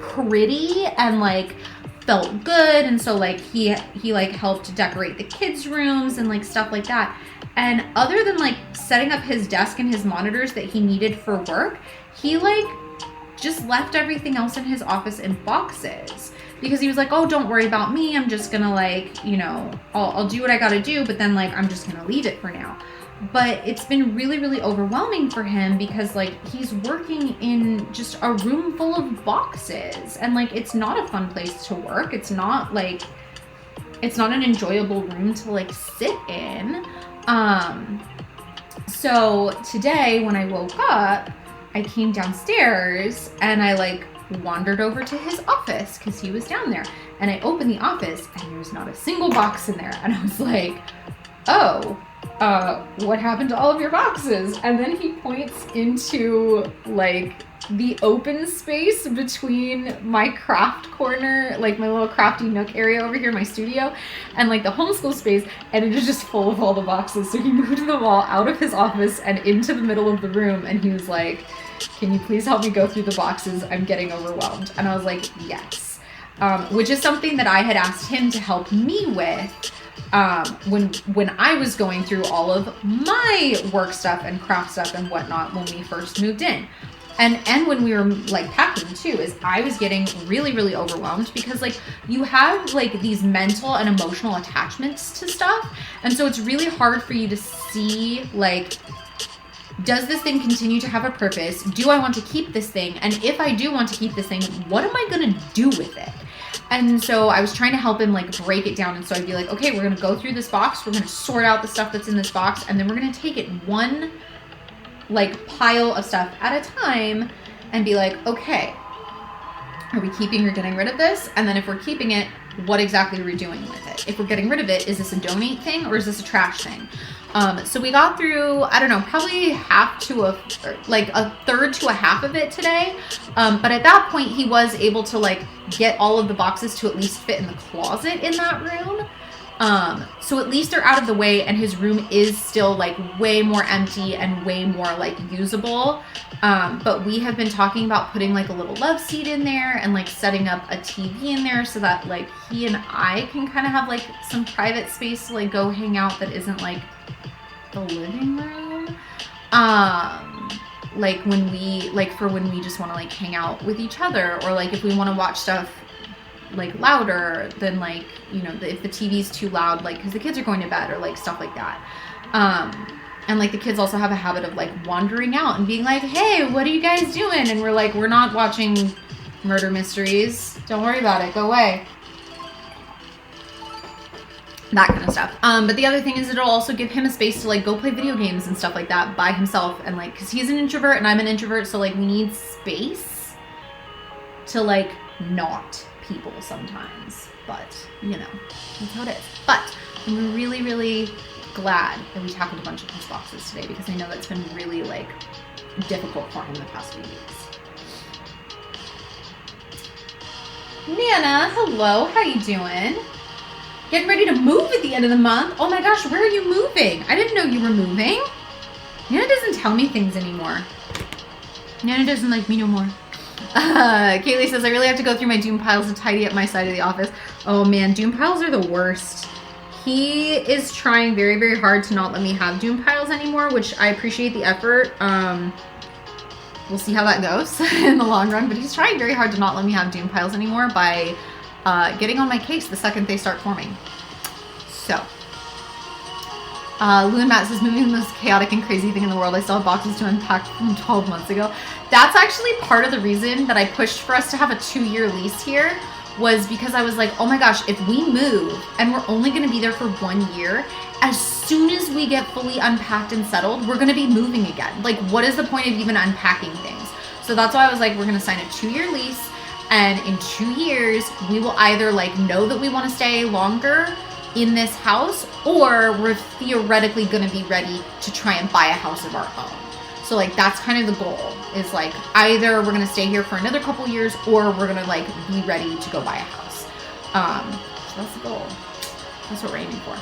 pretty and like felt good. And so like he like helped decorate the kids' rooms and like stuff like that. And other than like setting up his desk and his monitors that he needed for work, he like just left everything else in his office in boxes because he was like, oh, don't worry about me. I'm just gonna like, you know, I'll do what I gotta do, but then like I'm just gonna leave it for now. But it's been really, really overwhelming for him because like he's working in just a room full of boxes, and like it's not a fun place to work. It's not an enjoyable room to like sit in. So today when I woke up, I came downstairs and I like wandered over to his office because he was down there, and I opened the office and there was not a single box in there, and I was like, oh, what happened to all of your boxes? And then he points into like the open space between my craft corner, like my little crafty nook area over here, my studio, and like the homeschool space, and it is just full of all the boxes. So he moved them all out of his office and into the middle of the room, and he was like, can you please help me go through the boxes? I'm getting overwhelmed. And I was like, yes. Which is something that I had asked him to help me with when I was going through all of my work stuff and craft stuff and whatnot when we first moved in. And when we were like packing too, is I was getting really, really overwhelmed because like you have like these mental and emotional attachments to stuff. And so it's really hard for you to see like, does this thing continue to have a purpose? Do I want to keep this thing? And if I do want to keep this thing, what am I going to do with it? And so I was trying to help him like break it down. And so I'd be like, okay, we're going to go through this box. We're going to sort out the stuff that's in this box. And then we're going to take it one like pile of stuff at a time and be like, okay, are we keeping or getting rid of this? And then if we're keeping it, what exactly are we doing with it? If we're getting rid of it, is this a donate thing or is this a trash thing? So we got through, I don't know, probably a third to a half of it today. But at that point he was able to like get all of the boxes to at least fit in the closet in that room. So at least they're out of the way, and his room is still like way more empty and way more like usable. But we have been talking about putting like a little love seat in there and like setting up a TV in there so that like he and I can kind of have like some private space to like go hang out that isn't like the living room. Like when we, like for when we just want to like hang out with each other, or like if we want to watch stuff like louder than like, you know, if the TV's too loud, like because the kids are going to bed or like stuff like that. And like the kids also have a habit of like wandering out and being like, hey, what are you guys doing? And we're like, we're not watching murder mysteries. Don't worry about it. Go away. That kind of stuff. But the other thing is it'll also give him a space to like go play video games and stuff like that by himself. And like, cause he's an introvert and I'm an introvert. So like we need space to like not people sometimes, but you know, that's how it is. But I'm really, really glad that we tackled a bunch of his boxes today because I know that's been really like difficult for him the past few weeks. Nana, hello, how you doing? Getting ready to move at the end of the month. Oh my gosh, where are you moving? I didn't know you were moving. Nana doesn't tell me things anymore. Nana doesn't like me no more. Kaley says, I really have to go through my doom piles to tidy up my side of the office. Oh man, doom piles are the worst. He is trying very, very hard to not let me have doom piles anymore, which I appreciate the effort. We'll see how that goes in the long run, but he's trying very hard to not let me have doom piles anymore by getting on my case the second they start forming. So, Lou and Matt says, moving the most chaotic and crazy thing in the world. I still have boxes to unpack from 12 months ago. That's actually part of the reason that I pushed for us to have a 2-year lease here, was because I was like, oh my gosh, if we move and we're only going to be there for 1 year, as soon as we get fully unpacked and settled, we're going to be moving again. Like, what is the point of even unpacking things? So that's why I was like, we're going to sign a 2-year lease. And in 2 years, we will either like know that we want to stay longer in this house, or we're theoretically going to be ready to try and buy a house of our own. So like, that's kind of the goal, is like either we're going to stay here for another couple years, or we're going to like be ready to go buy a house. So that's the goal. That's what we're aiming for.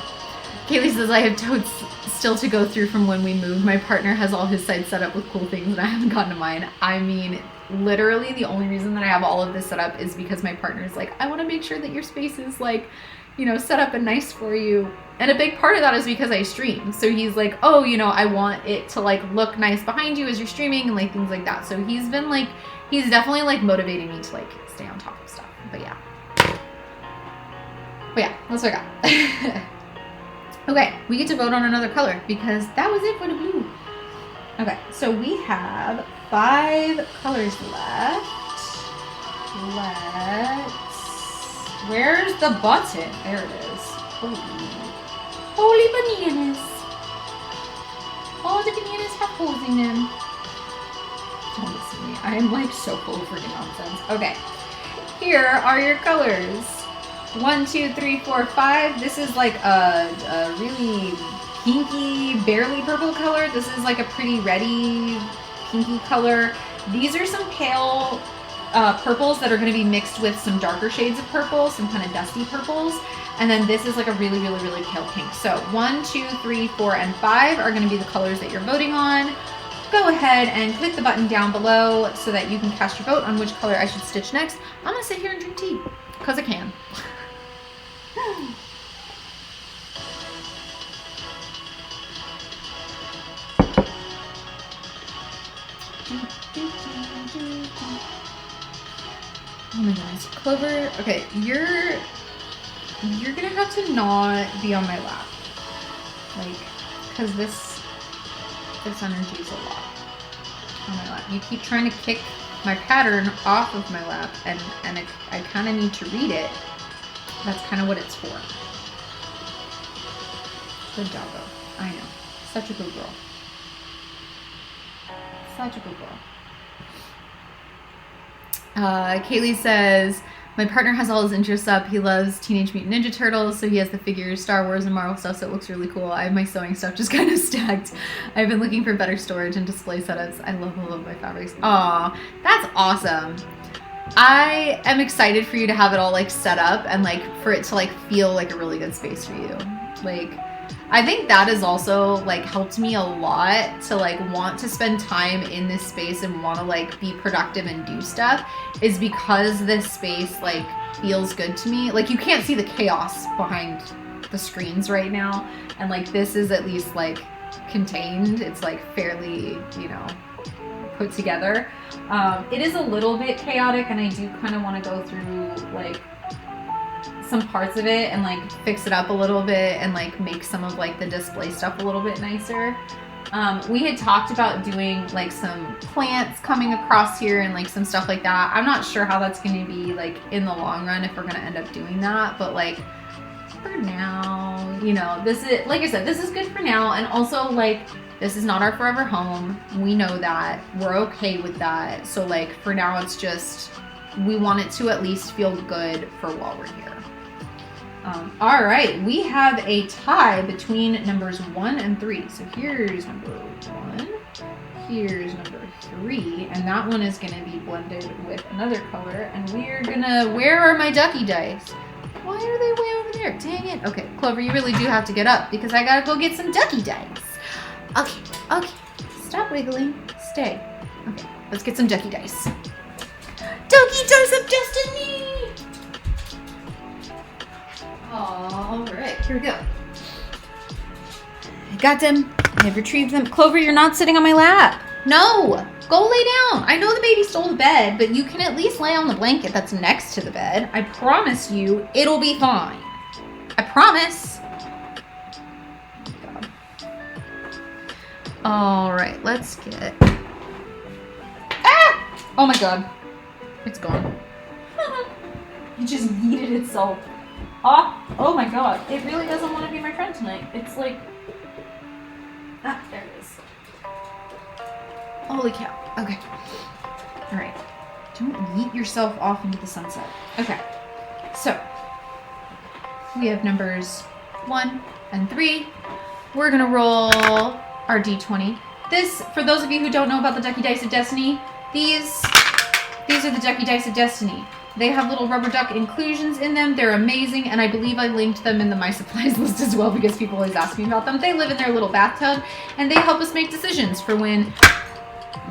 Kaley says, I have totes still to go through from when we moved. My partner has all his sites set up with cool things and I haven't gotten to mine. I mean, literally the only reason that I have all of this set up is because my partner's like, I want to make sure that your space is like, you know, set up and nice for you. And a big part of that is because I stream. So he's like, oh, you know, I want it to like look nice behind you as you're streaming and like things like that. So he's been like, he's definitely like motivating me to like stay on top of stuff. But yeah. That's what I got. Okay, we get to vote on another color because that was it for the blue. Okay, so we have 5 colors left. Where's the button? There it is. Holy bananas. All the bananas have holes in them. Don't listen to me. I am like so full of freaking nonsense. Okay, here are your colors. 1, 2, 3, 4, 5. This is like a really pinky, barely purple color. This is like a pretty reddy, pinky color. These are some pale purples that are going to be mixed with some darker shades of purple, some kind of dusty purples. And then this is like a really, really, really pale pink. So 1, 2, 3, 4, and 5 are going to be the colors that you're voting on. Go ahead and click the button down below so that you can cast your vote on which color I should stitch next. I'm going to sit here and drink tea because I can. Oh my goodness, Clover. Okay, you're gonna have to not be on my lap, like, cause this energy is a lot on my lap. You keep trying to kick my pattern off of my lap, and I kind of need to read it. That's kind of what it's for. Good job, though. I know. Such a good girl. Such a good girl. Kaley says, my partner has all his interests up. He loves Teenage Mutant Ninja Turtles, so he has the figures, Star Wars, and Marvel stuff, so it looks really cool. I have my sewing stuff just kind of stacked. I've been looking for better storage and display setups. I love my fabrics. Aw, that's awesome. I am excited for you to have it all like set up and like for it to like feel like a really good space for you. Like, I think that has also like helped me a lot to like want to spend time in this space and want to like be productive and do stuff, is because this space like feels good to me. Like, you can't see the chaos behind the screens right now, and like this is at least like contained. It's like fairly, you know, put together. It is a little bit chaotic, and I do kind of want to go through like some parts of it and like fix it up a little bit and like make some of like the display stuff a little bit nicer. We had talked about doing like some plants coming across here and like some stuff like that. I'm not sure how that's going to be like in the long run if we're going to end up doing that, but like for now, you know, this is, like I said, this is good for now. And also like, this is not our forever home. We know that. We're okay with that. So like for now, it's just, we want it to at least feel good for while we're here. All right, we have a tie between numbers 1 and 3. So here's number 1, here's number 3, and that one is gonna be blended with another color. And we're gonna, where are my ducky dice? Why are they way over there? Dang it. Okay, Clover, you really do have to get up because I gotta go get some ducky dice. Okay, okay, stop wiggling, stay. Okay, let's get some ducky dice. Ducky dice of destiny! All right, here we go. I got them. I have retrieved them. Clover, you're not sitting on my lap. No, go lay down. I know the baby stole the bed, but you can at least lay on the blanket that's next to the bed. I promise you, it'll be fine. I promise. All right, let's get... Ah! Oh my God. It's gone. It just yeeted itself. Oh my God. It really doesn't want to be my friend tonight. It's like... Ah, there it is. Holy cow. Okay. All right. Don't yeet yourself off into the sunset. Okay. So, we have numbers 1 and 3. We're going to roll our D20. This, for those of you who don't know about the Ducky Dice of Destiny, these are the Ducky Dice of Destiny. They have little rubber duck inclusions in them. They're amazing, and I believe I linked them in the My Supplies list as well because people always ask me about them. They live in their little bathtub, and they help us make decisions for when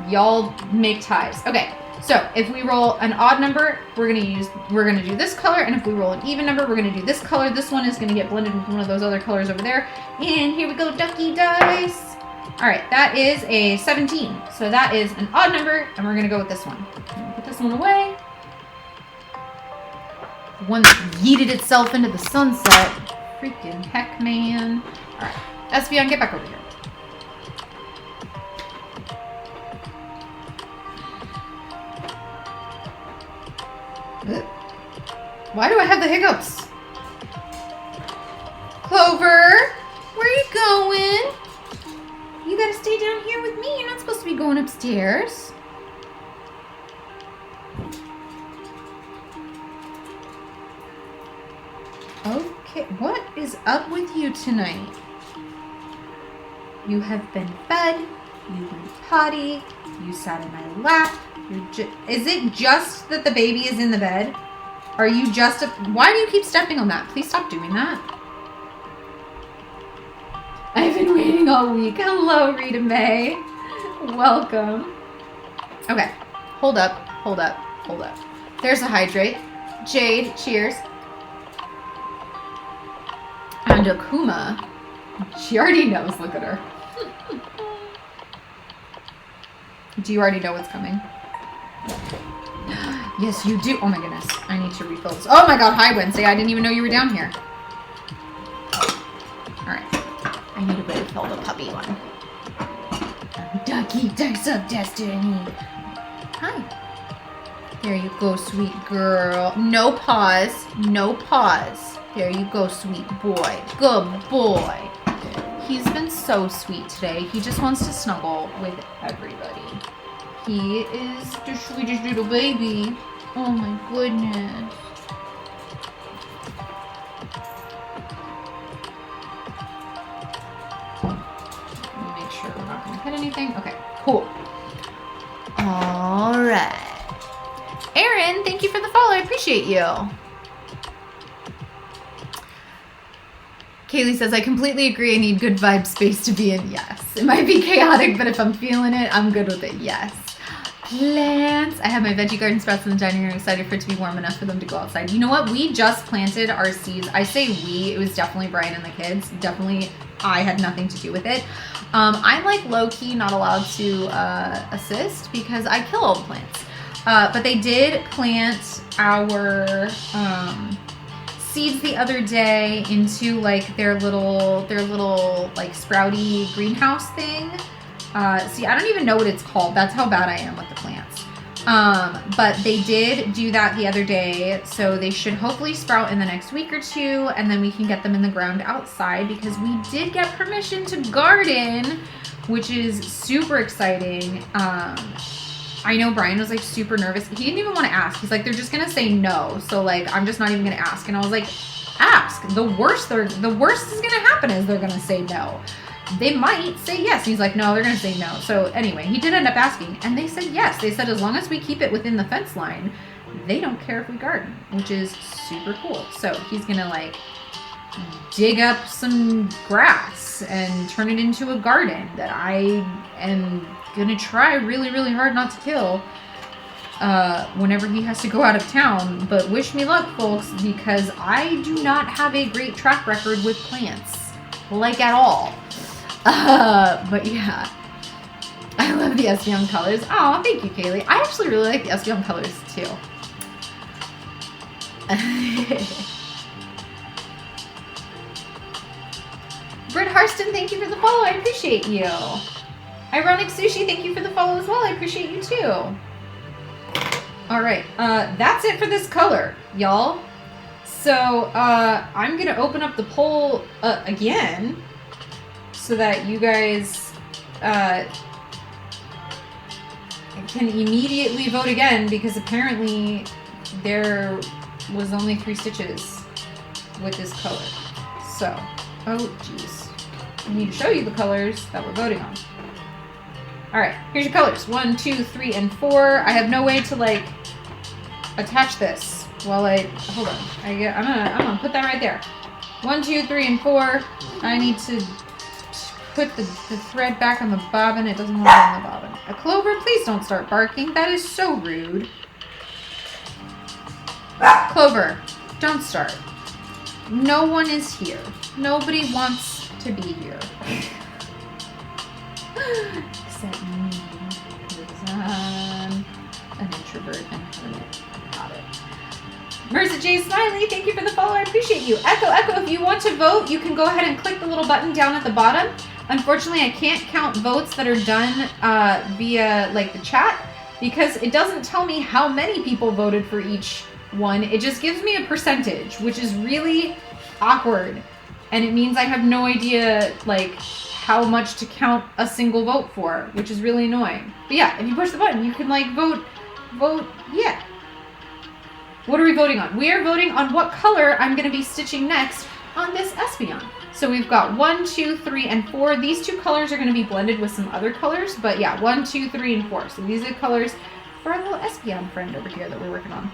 y'all make ties. Okay, so if we roll an odd number, we're gonna do this color, and if we roll an even number, we're gonna do this color. This one is gonna get blended with one of those other colors over there. And here we go, Ducky Dice. All right, that is a 17. So that is an odd number, and we're gonna go with this one. Put this one away. The one that yeeted itself into the sunset. Freaking heck, man. All right, Espeon, get back over here. Why do I have the hiccups? Clover, where are you going? You gotta stay down here with me. You're not supposed to be going upstairs. Okay, what is up with you tonight? You have been fed, you went potty, you sat in my lap. Is it just that the baby is in the bed? Are you just why do you keep stepping on that? Please stop doing that. I've been waiting all week. Hello, Rita May. Welcome. Okay, hold up, hold up, hold up. There's a hydrate. Jade, cheers. And Akuma, she already knows, look at her. Do you already know what's coming? Yes, you do. Oh my goodness, I need to refill this. Oh my God, hi Wednesday, I didn't even know you were down here. All right, I need to refill the puppy one. Ducky Dice of Destiny. Hi. There you go, sweet girl. No pause, no pause. There you go, sweet boy. Good boy. He's been so sweet today. He just wants to snuggle with everybody. He is the sweetest little baby. Oh my goodness. Make sure we're not going to hit anything. Okay, cool. All right. Erin, thank you for the follow. I appreciate you. Kaley says, I completely agree. I need good vibe space to be in. Yes. It might be chaotic, but if I'm feeling it, I'm good with it. Yes. Plants. I have my veggie garden sprouts in the dining room. Excited for it to be warm enough for them to go outside. You know what? We just planted our seeds. I say we. It was definitely Brian and the kids. Definitely, I had nothing to do with it. I'm like low-key not allowed to assist because I kill all the plants. But they did plant our seeds the other day into like their little like sprouty greenhouse thing. See, I don't even know what it's called. That's how bad I am with the plants. But they did do that the other day, so they should hopefully sprout in the next week or two, and then we can get them in the ground outside because we did get permission to garden, which is super exciting. I know Brian was like super nervous. He didn't even want to ask. He's like, they're just gonna say no, so like I'm just not even gonna ask. And I was like, ask. The worst is gonna happen is they're gonna say no. They might say yes. And he's like, no, they're going to say no. So anyway, he did end up asking, and they said yes. They said as long as we keep it within the fence line, they don't care if we garden, which is super cool. So he's going to like dig up some grass and turn it into a garden that I am going to try really, really hard not to kill whenever he has to go out of town. But wish me luck, folks, because I do not have a great track record with plants, like at all. But yeah, I love the Espeon colors. Oh, thank you, Kaley. I actually really like the Espeon colors too. Britt Harston, thank you for the follow. I appreciate you. Ironic Sushi, thank you for the follow as well. I appreciate you too. All right, that's it for this color, y'all. So I'm gonna open up the poll again, so that you guys can immediately vote again, because apparently there was only 3 stitches with this color. So, oh geez, I need to show you the colors that we're voting on. All right, here's your colors: 1, 2, 3, and 4. I have no way to like attach this while hold on. I'm gonna put that right there. 1, 2, 3, and 4. I need to put the thread back on the bobbin. It doesn't want to go on the bobbin. A Clover, please don't start barking. That is so rude. Clover, don't start. No one is here. Nobody wants to be here. Except me, because I'm an introvert and hermit. Got it. Merza J. Smiley, thank you for the follow. I appreciate you. Echo, if you want to vote, you can go ahead and click the little button down at the bottom. Unfortunately, I can't count votes that are done via like the chat, because it doesn't tell me how many people voted for each one. It just gives me a percentage, which is really awkward. And it means I have no idea like how much to count a single vote for, which is really annoying. But yeah, if you push the button, you can like vote, yeah. What are we voting on? We are voting on what color I'm going to be stitching next on this Espeon. So we've got 1, 2, 3, and 4. These 2 colors are going to be blended with some other colors, but yeah, 1, 2, 3, and 4. So these are the colors for our little Espeon friend over here that we're working on.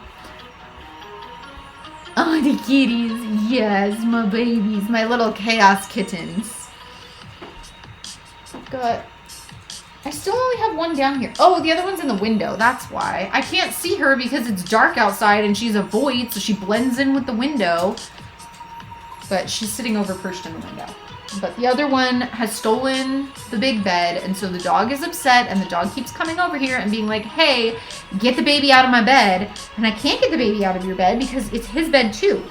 Oh, the kitties. Yes, my babies, my little chaos kittens. Got. I still only have one down here. Oh, the other one's in the window. That's why. I can't see her because it's dark outside and she's a void, so she blends in with the window. But she's sitting over perched in the window. But the other one has stolen the big bed, and so the dog is upset, and the dog keeps coming over here and being like, hey, get the baby out of my bed. And I can't get the baby out of your bed because it's his bed too.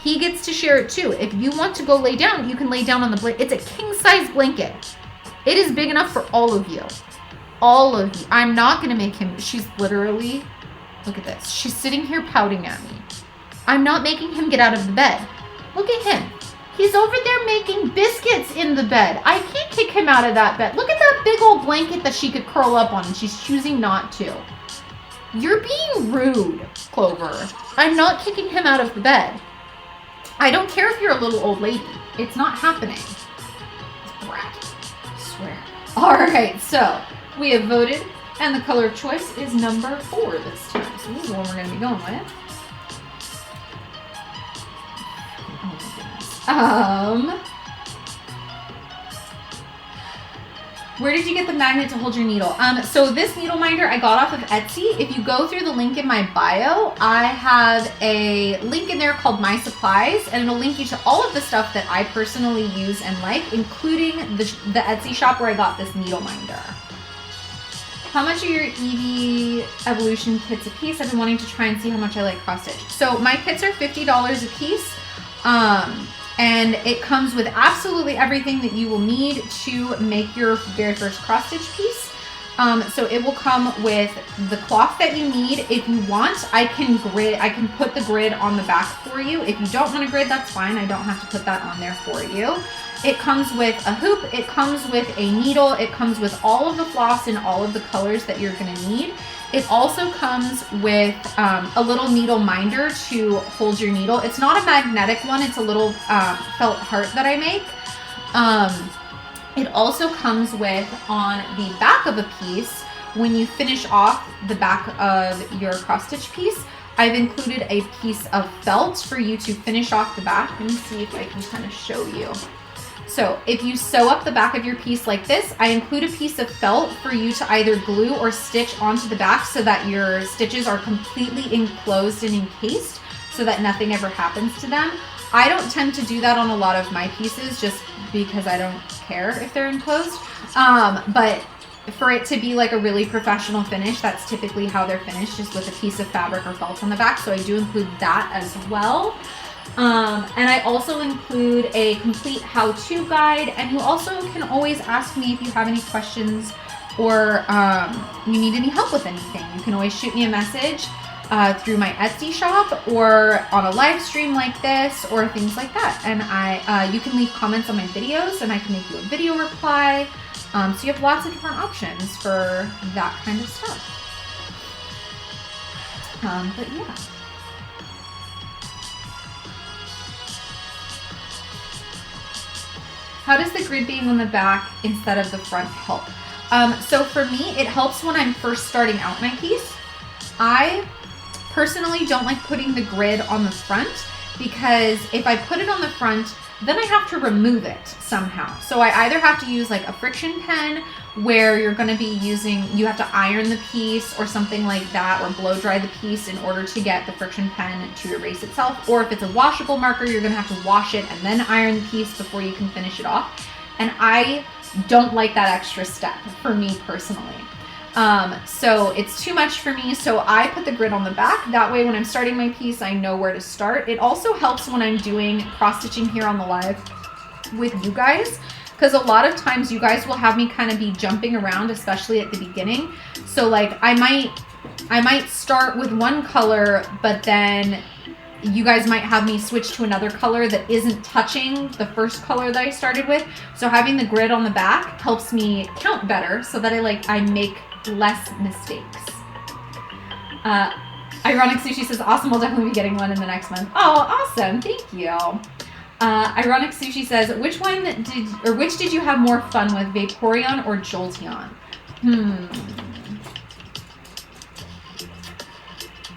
He gets to share it too. If you want to go lay down, you can lay down on the blanket. It's a king-size blanket. It is big enough for all of you. All of you. I'm not going to make him. She's literally, look at this. She's sitting here pouting at me. I'm not making him get out of the bed. Look at him. He's over there making biscuits in the bed. I can't kick him out of that bed. Look at that big old blanket that she could curl up on, and she's choosing not to. You're being rude, Clover. I'm not kicking him out of the bed. I don't care if you're a little old lady. It's not happening. Brat. I swear. All right, so we have voted, and the color of choice is number 4 this time. So this is the one we're going to be going with. Where did you get the magnet to hold your needle? So this needle minder I got off of Etsy. If you go through the link in my bio, I have a link in there called My Supplies, and it'll link you to all of the stuff that I personally use and like, including the Etsy shop where I got this needle minder. How much are your Eevee evolution kits a piece? I've been wanting to try and see how much I like cross stitch. So my kits are $50 a piece. And it comes with absolutely everything that you will need to make your very first cross stitch piece. So it will come with the cloth that you need. If you want, I can put the grid on the back for you. If you don't want a grid, that's fine. I don't have to put that on there for you. It comes with a hoop, it comes with a needle, it comes with all of the floss in all of the colors that you're gonna need. It also comes with a little needle minder to hold your needle. It's not a magnetic one, it's a little felt heart that I make. It also comes with, on the back of a piece, when you finish off the back of your cross stitch piece, I've included a piece of felt for you to finish off the back. Let me see if I can kind of show you. So if you sew up the back of your piece like this, I include a piece of felt for you to either glue or stitch onto the back so that your stitches are completely enclosed and encased so that nothing ever happens to them. I don't tend to do that on a lot of my pieces just because I don't care if they're enclosed. But for it to be like a really professional finish, that's typically how they're finished, just with a piece of fabric or felt on the back. So I do include that as well. And I also include a complete how-to guide, and you also can always ask me if you have any questions or you need any help with anything. You can always shoot me a message through my Etsy shop or on a live stream like this or things like that. And you can leave comments on my videos and I can make you a video reply. So you have lots of different options for that kind of stuff. But yeah. How does the grid being on the back instead of the front help? So for me, it helps when I'm first starting out my piece. I personally don't like putting the grid on the front because if I put it on the front, then I have to remove it somehow. So I either have to use like a friction pen where you're going to be using, you have to iron the piece or something like that, or blow dry the piece in order to get the friction pen to erase itself. Or if it's a washable marker, you're going to have to wash it and then iron the piece before you can finish it off. And I don't like that extra step for me personally. So it's too much for me. So I put the grid on the back. That way when I'm starting my piece, I know where to start. It also helps when I'm doing cross stitching here on the live with you guys, because a lot of times you guys will have me kind of be jumping around, especially at the beginning. So like I might start with one color, but then you guys might have me switch to another color that isn't touching the first color that I started with. So having the grid on the back helps me count better so that I make less mistakes. Ironic Sushi says, awesome, I'll definitely be getting one in the next month. Oh, awesome, thank you. Ironic Sushi says, which did you have more fun with, Vaporeon or Jolteon?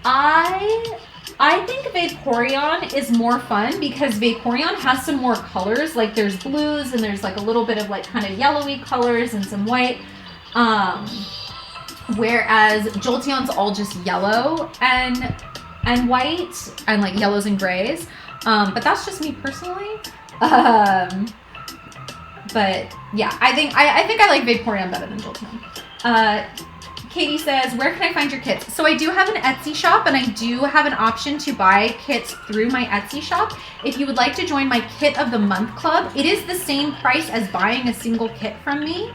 I think Vaporeon is more fun because Vaporeon has some more colors. Like there's blues and there's like a little bit of like kind of yellowy colors and some white. Whereas Jolteon's all just yellow and white and like yellows and grays. But that's just me personally. But yeah, I think I like Vaporeon better than Jolteon. Katie says, where can I find your kits? So I do have an Etsy shop and I do have an option to buy kits through my Etsy shop. If you would like to join my Kit of the Month Club, it is the same price as buying a single kit from me.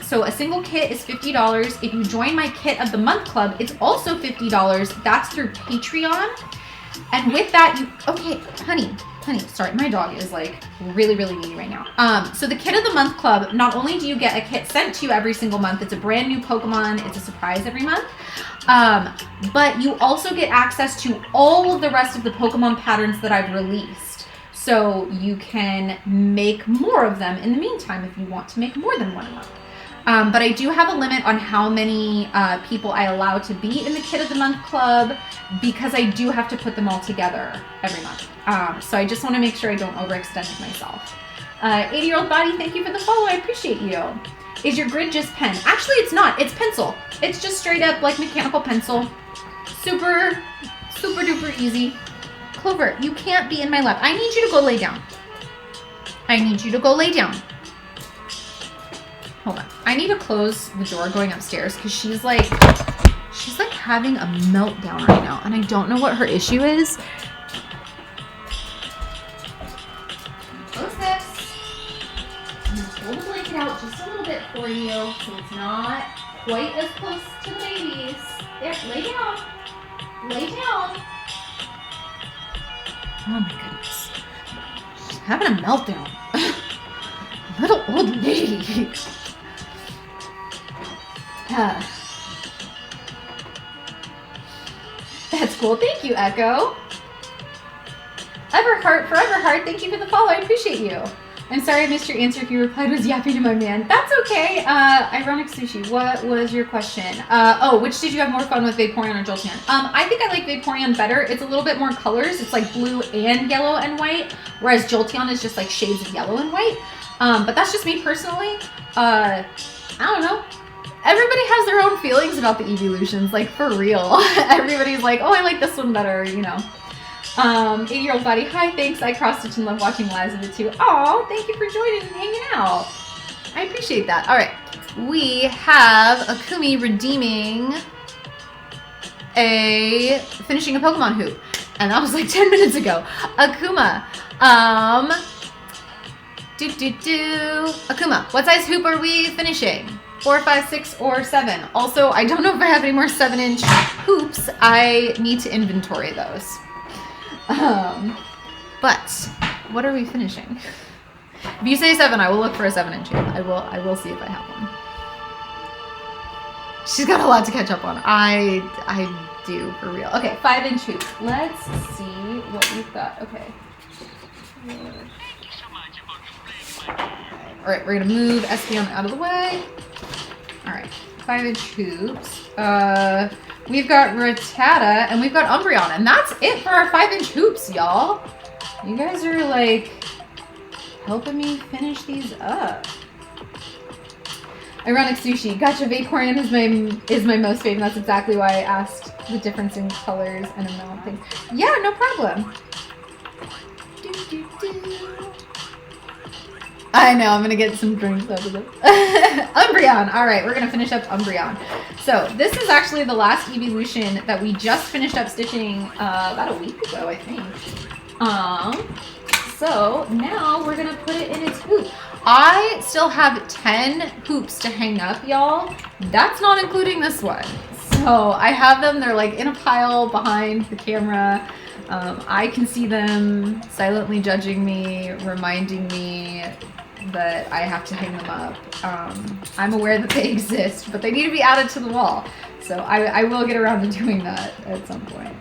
So a single kit is $50. If you join my Kit of the Month Club, it's also $50. That's through Patreon. And with that, okay, honey, sorry, my dog is like really, really needy right now. So the Kit of the Month Club, not only do you get a kit sent to you every single month, it's a brand new Pokemon, it's a surprise every month, but you also get access to all of the rest of the Pokemon patterns that I've released. So you can make more of them in the meantime if you want to make more than one a month. But I do have a limit on how many people I allow to be in the Kit of the Month Club because I do have to put them all together every month. So I just want to make sure I don't overextend myself. 80-year-old body, thank you for the follow. I appreciate you. Is your grid just pen? Actually, it's not. It's pencil. It's just straight up like mechanical pencil. Super, super duper easy. Clover, you can't be in my lap. I need you to go lay down. I need you to go lay down. Hold on. I need to close the door going upstairs because she's like having a meltdown right now, and I don't know what her issue is. Close this. I'm gonna pull the blanket out just a little bit for you so it's not quite as close to the babies. There, lay down. Lay down. Oh my goodness. She's having a meltdown. Little old lady. That's cool. Thank you, Echo. Everheart, Forever Heart, thank you for the follow. I appreciate you. I'm sorry I missed your answer if you replied was yappy to my man. That's okay. Ironic Sushi, what was your question? Oh, which did you have more fun with, Vaporeon or Jolteon? I think I like Vaporeon better. It's a little bit more colors. It's like blue and yellow and white, whereas Jolteon is just like shades of yellow and white. But that's just me personally. I don't know. Everybody has their own feelings about the evolutions, like for real. Everybody's like, oh, I like this one better, you know. 8-year-old body, hi, thanks. I cross-stitch and love watching lives of it too. Aw, thank you for joining and hanging out. I appreciate that. All right, we have Akumi redeeming finishing a Pokemon hoop, and that was like 10 minutes ago. Akuma, Akuma, what size hoop are we finishing? 4, 5, 6, or 7. Also, I don't know if I have any more 7-inch hoops. I need to inventory those. But what are we finishing? If you say 7, I will look for a 7-inch hoop. I will see if I have one. She's got a lot to catch up on. I do, for real. Okay, 5-inch hoop. Let's see what we've got. Okay. All right, we're gonna move Espeon out of the way. All right, 5-inch hoops. We've got Rattata and we've got Umbreon, and that's it for our 5-inch hoops, y'all. You guys are like helping me finish these up. Ironic Sushi. Gotcha. Vaporeon is my most favorite. That's exactly why I asked the difference in colors and amount things. Yeah, no problem. I know, I'm gonna get some drinks out of it. Umbreon! Alright, we're gonna finish up Umbreon. So, this is actually the last evolution that we just finished up stitching about a week ago, I think. So, now we're gonna put it in its hoop. I still have 10 hoops to hang up, y'all. That's not including this one. So, I have them, they're like in a pile behind the camera. I can see them silently judging me, reminding me that I have to hang them up. I'm aware that they exist, but they need to be added to the wall. So I will get around to doing that at some point.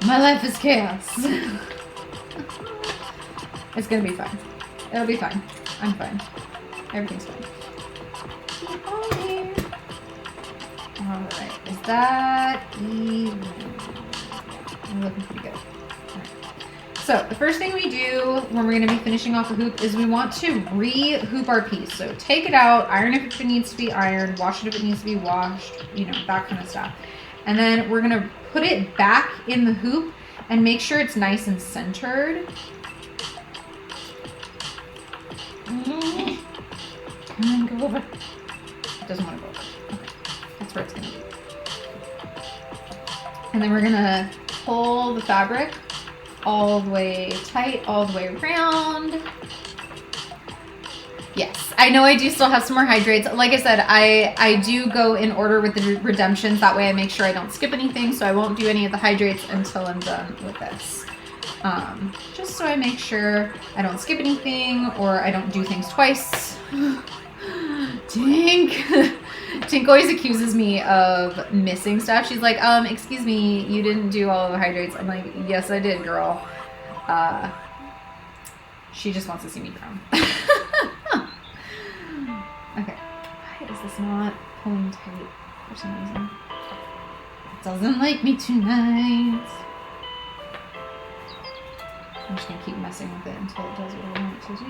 My life is chaos. It's gonna be fine. It'll be fine. I'm fine. Everything's fine. Keep on here. Alright, is that even? I'm looking pretty good. Right. So the first thing we do when we're going to be finishing off a hoop is we want to re-hoop our piece. So take it out, iron if it needs to be ironed, wash it if it needs to be washed, you know, that kind of stuff. And then we're going to put it back in the hoop and make sure it's nice and centered. Come on, go over. It doesn't want to go over. Okay. That's where it's going to be. And then we're going to pull the fabric all the way tight, all the way around. Yes, I know I do still have some more hydrates. Like I said, I do go in order with the redemptions. That way I make sure I don't skip anything, so I won't do any of the hydrates until I'm done with this. Just so I make sure I don't skip anything or I don't do things twice. Tink. Tink always accuses me of missing stuff. She's like, excuse me, you didn't do all of the hydrates. I'm like, yes, I did, girl. She just wants to see me drown. Okay. Why is this not pulling tight for some reason? It doesn't like me tonight. I'm just gonna keep messing with it until it does what I want it to do.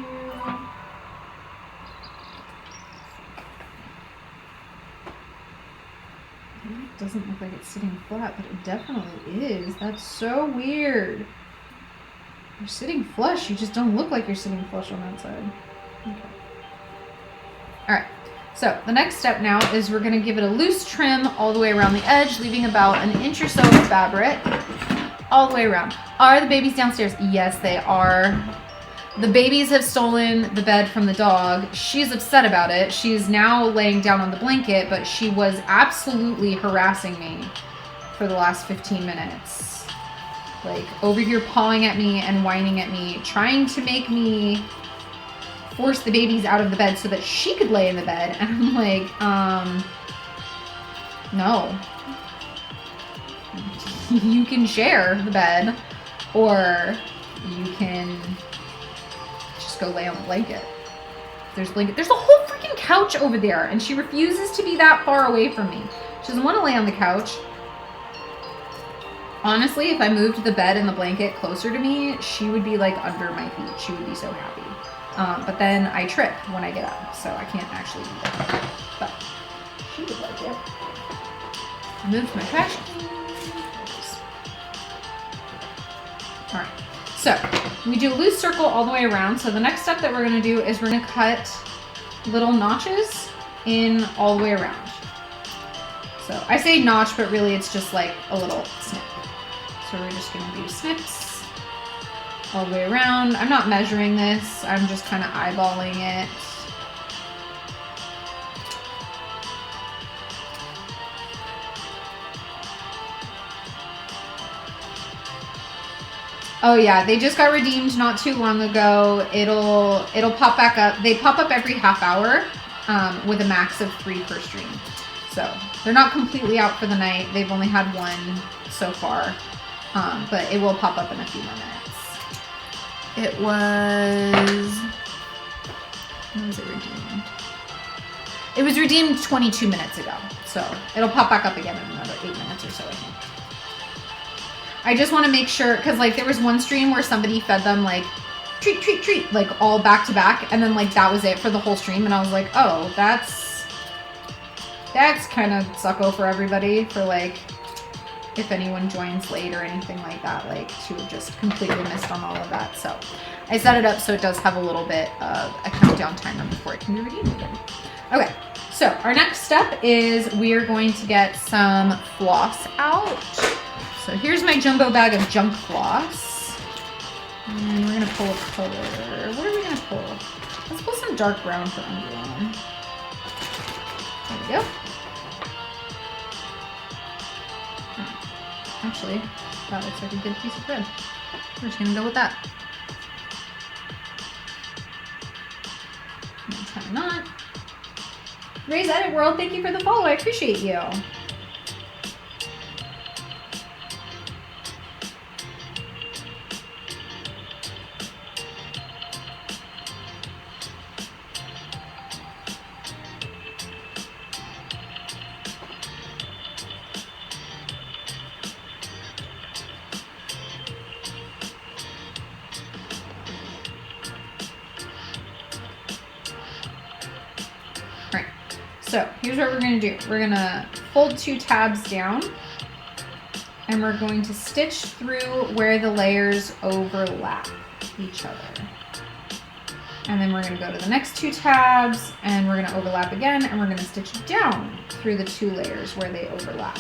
doesn't look like it's sitting flat, but it definitely is. That's so weird. You're sitting flush. You just don't look like you're sitting flush on that side. Okay. All right. So the next step now is we're going to give it a loose trim all the way around the edge, leaving about an inch or so of fabric all the way around. Are the babies downstairs? Yes, they are. The babies have stolen the bed from the dog. She's upset about it. She's now laying down on the blanket, but she was absolutely harassing me for the last 15 minutes. Like, over here pawing at me and whining at me, trying to make me force the babies out of the bed so that she could lay in the bed. And I'm like, no. You can share the bed, or you can just go lay on the blanket. There's a whole freaking couch over there, and she refuses to be that far away from me. She doesn't want to lay on the couch. Honestly, if I moved the bed and the blanket closer to me, she would be like under my feet. She would be so happy. But then I trip when I get up, so I can't actually do that. But she would like it. I moved my trash can. Alright, so we do a loose circle all the way around. So the next step that we're going to do is we're going to cut little notches in all the way around. So I say notch, but really it's just like a little snip. So we're just going to do snips all the way around. I'm not measuring this. I'm just kind of eyeballing it. Oh yeah, they just got redeemed not too long ago. It'll pop back up. They pop up every half hour with a max of 3 per stream. So they're not completely out for the night. They've only had 1 so far. But it will pop up in a few more minutes. When was it redeemed? It was redeemed 22 minutes ago. So it'll pop back up again in another 8 minutes or so, I think. I just want to make sure, because like there was one stream where somebody fed them like treat, treat, treat, like all back to back. And then like that was it for the whole stream. And I was like, oh, that's kind of sucko for everybody, for like, if anyone joins late or anything like that, like to have just completely missed on all of that. So I set it up so it does have a little bit of a countdown timer before it can be redeemed again. Okay, so our next step is we are going to get some floss out. So here's my jumbo bag of junk floss. And we're going to pull a color. What are we going to pull? Let's pull some dark brown for Umbreon. There we go. Actually, that looks like a good piece of thread. We're just going to go with that. Tie a knot. Ray's Edit World, thank you for the follow. I appreciate you. So here's what we're going to do. We're going to fold 2 tabs down, and we're going to stitch through where the layers overlap each other. And then we're going to go to the next 2 tabs, and we're going to overlap again, and we're going to stitch down through the 2 layers where they overlap.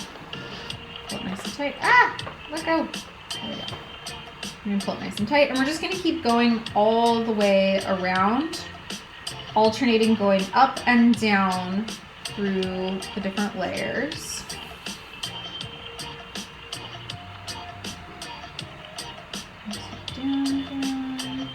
Pull it nice and tight. Ah! Let go. There we go. We're going to pull it nice and tight, and we're just going to keep going all the way around, alternating going up and down through the different layers. Down, down.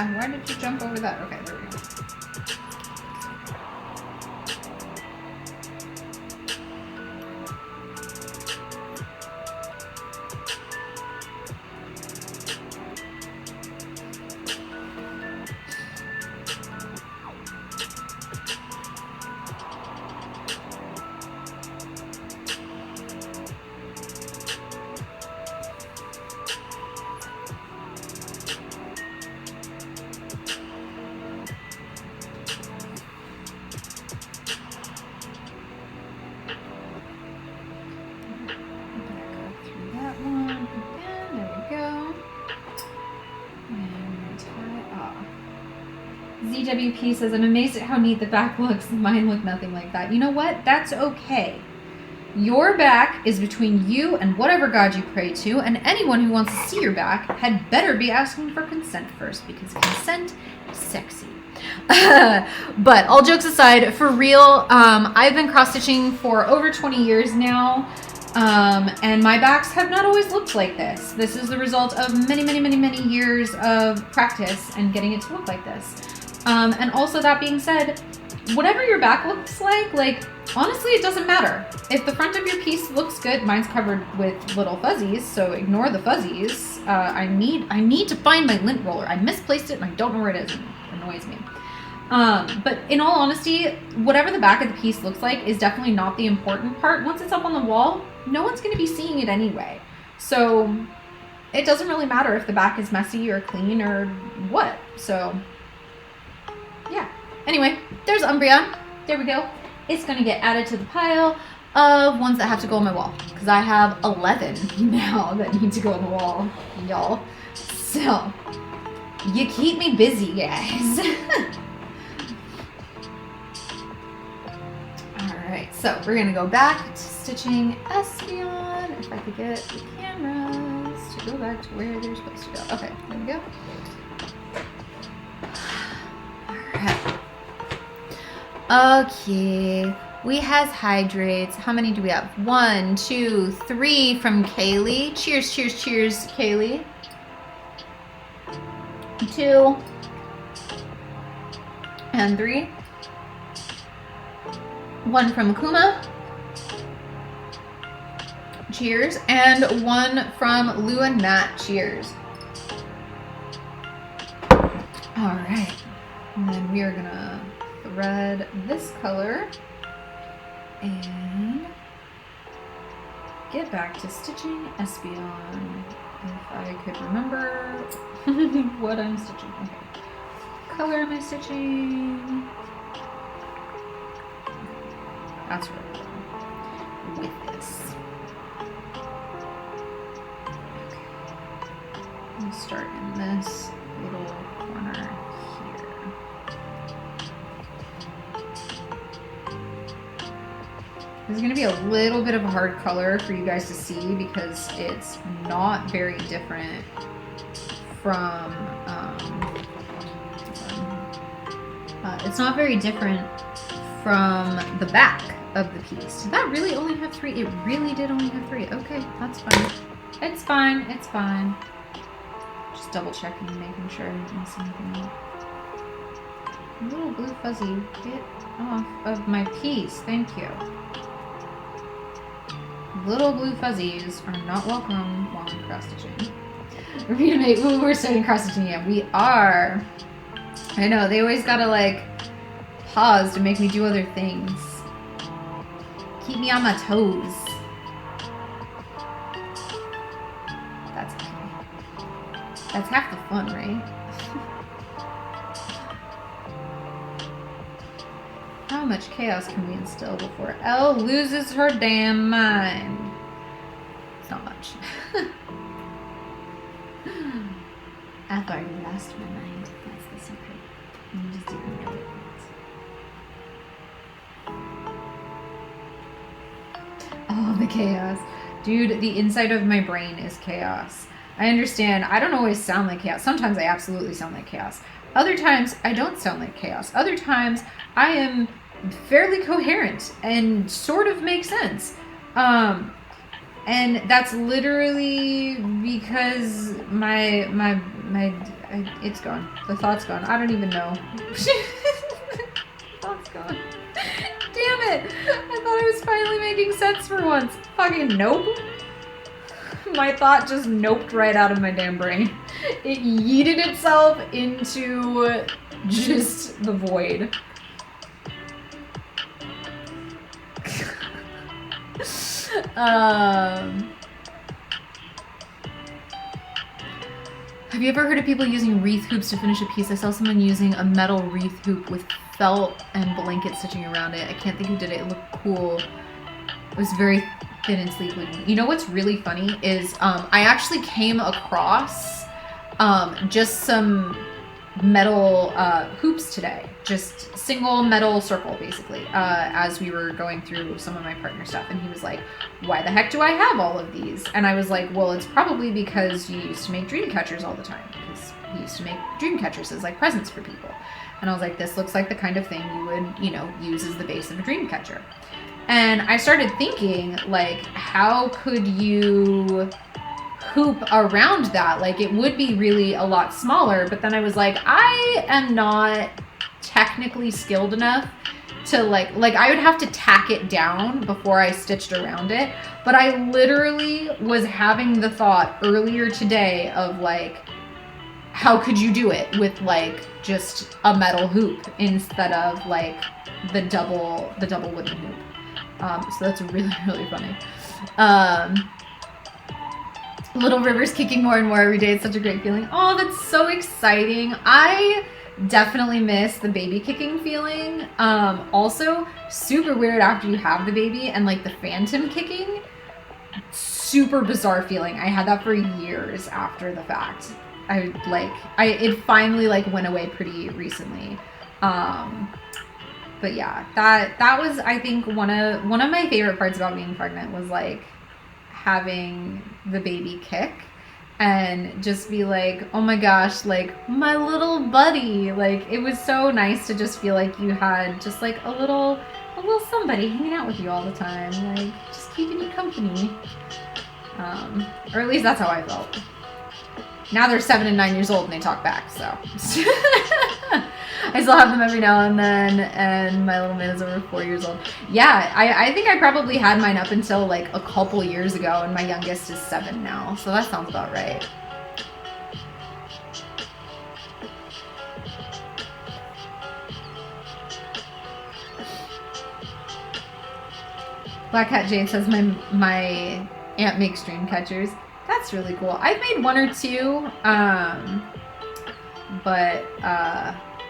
Yeah, why did you jump over that? Okay, there we go. ZWP says, I'm amazed at how neat the back looks. Mine look nothing like that. You know what? That's okay. Your back is between you and whatever god you pray to, and anyone who wants to see your back had better be asking for consent first, because consent is sexy. But all jokes aside, for real, I've been cross-stitching for over 20 years now, and my backs have not always looked like this. This is the result of many, many, many, many years of practice and getting it to look like this. And also, that being said, whatever your back looks like, honestly, it doesn't matter. If the front of your piece looks good, mine's covered with little fuzzies, so ignore the fuzzies. I need to find my lint roller. I misplaced it and I don't know where it is, and it annoys me. But in all honesty, whatever the back of the piece looks like is definitely not the important part. Once it's up on the wall, no one's going to be seeing it anyway. So it doesn't really matter if the back is messy or clean or what. So yeah. Anyway, there's Umbreon. There we go. It's going to get added to the pile of ones that have to go on my wall, because I have 11 now that need to go on the wall, y'all. So, you keep me busy, guys. Alright, so we're going to go back to stitching Espeon. If I could get the cameras to go back to where they're supposed to go. Okay, there we go. Okay, we has hydrates. How many do we have? 1, 2, 3 from Kaley. Cheers, cheers, cheers, Kaley. 2 and 3. 1 from Akuma. Cheers. And 1 from Lou and Matt. Cheers. All right, and then we are gonna thread this color and get back to stitching Espeon. If I could remember what I'm stitching. Okay. Color am I stitching? That's where we're going with this. Okay. I'll start in this little corner here. This is going to be a little bit of a hard color for you guys to see because it's not very different from the back of the piece. Did that really only have 3? It really did only have 3. Okay, that's fine. It's fine. It's fine. Just double checking and making sure I didn't miss anything. Little blue fuzzy, get off of my piece. Thank you. Little blue fuzzies are not welcome while I'm cross stitching. We're starting cross stitching. Yeah, we are. I know, they always gotta like pause to make me do other things. Keep me on my toes. That's okay. That's half the fun, right? How much chaos can we instill before Elle loses her damn mind? It's not much. I've already lost my mind. That's the secret. You just didn't know it. Oh, the chaos. Dude, the inside of my brain is chaos. I understand. I don't always sound like chaos. Sometimes I absolutely sound like chaos. Other times, I don't sound like chaos. Other times, I am fairly coherent and sort of make sense. And that's literally because my It's gone. The thought's gone. I don't even know. Thought's gone. Damn it! I thought I was finally making sense for once. Fucking nope. My thought just noped right out of my damn brain. It yeeted itself into just the void. Have you ever heard of people using wreath hoops to finish a piece? I saw someone using a metal wreath hoop with felt and blanket stitching around it. I can't think who did it. It looked cool. It was very thin and sleek looking. You know what's really funny is I actually came across just some metal hoops today. Just single metal circle, basically, as we were going through some of my partner stuff. And he was like, why the heck do I have all of these? And I was like, well, it's probably because you used to make dream catchers all the time. Because he used to make dream catchers as like presents for people. And I was like, this looks like the kind of thing you would, you know, use as the base of a dream catcher. And I started thinking, like, how could you hoop around that? Like, it would be really a lot smaller. But then I was like, I am not technically skilled enough to like I would have to tack it down before I stitched around it. But I literally was having the thought earlier today of like, how could you do it with like just a metal hoop instead of like the double wooden hoop? So that's really, really funny. Little River's kicking more and more every day. It's such a great feeling. Oh, that's so exciting. I definitely miss the baby kicking feeling. Also, super weird after you have the baby and like the phantom kicking. Super bizarre feeling. I had that for years after the fact. It finally like went away pretty recently. But yeah, that was, I think, one of my favorite parts about being pregnant was like having the baby kick and just be like, oh my gosh, like my little buddy. Like it was so nice to just feel like you had just like a little somebody hanging out with you all the time, like just keeping you company. Or at least that's how I felt. Now they're 7 and 9 years old and they talk back, so. I still have them every now and then, and my little man is over 4 years old. Yeah, I think I probably had mine up until like a couple years ago, and my youngest is 7 now, so that sounds about right. Black Hat Jade says my aunt makes dream catchers. That's really cool. I've made 1 or 2, but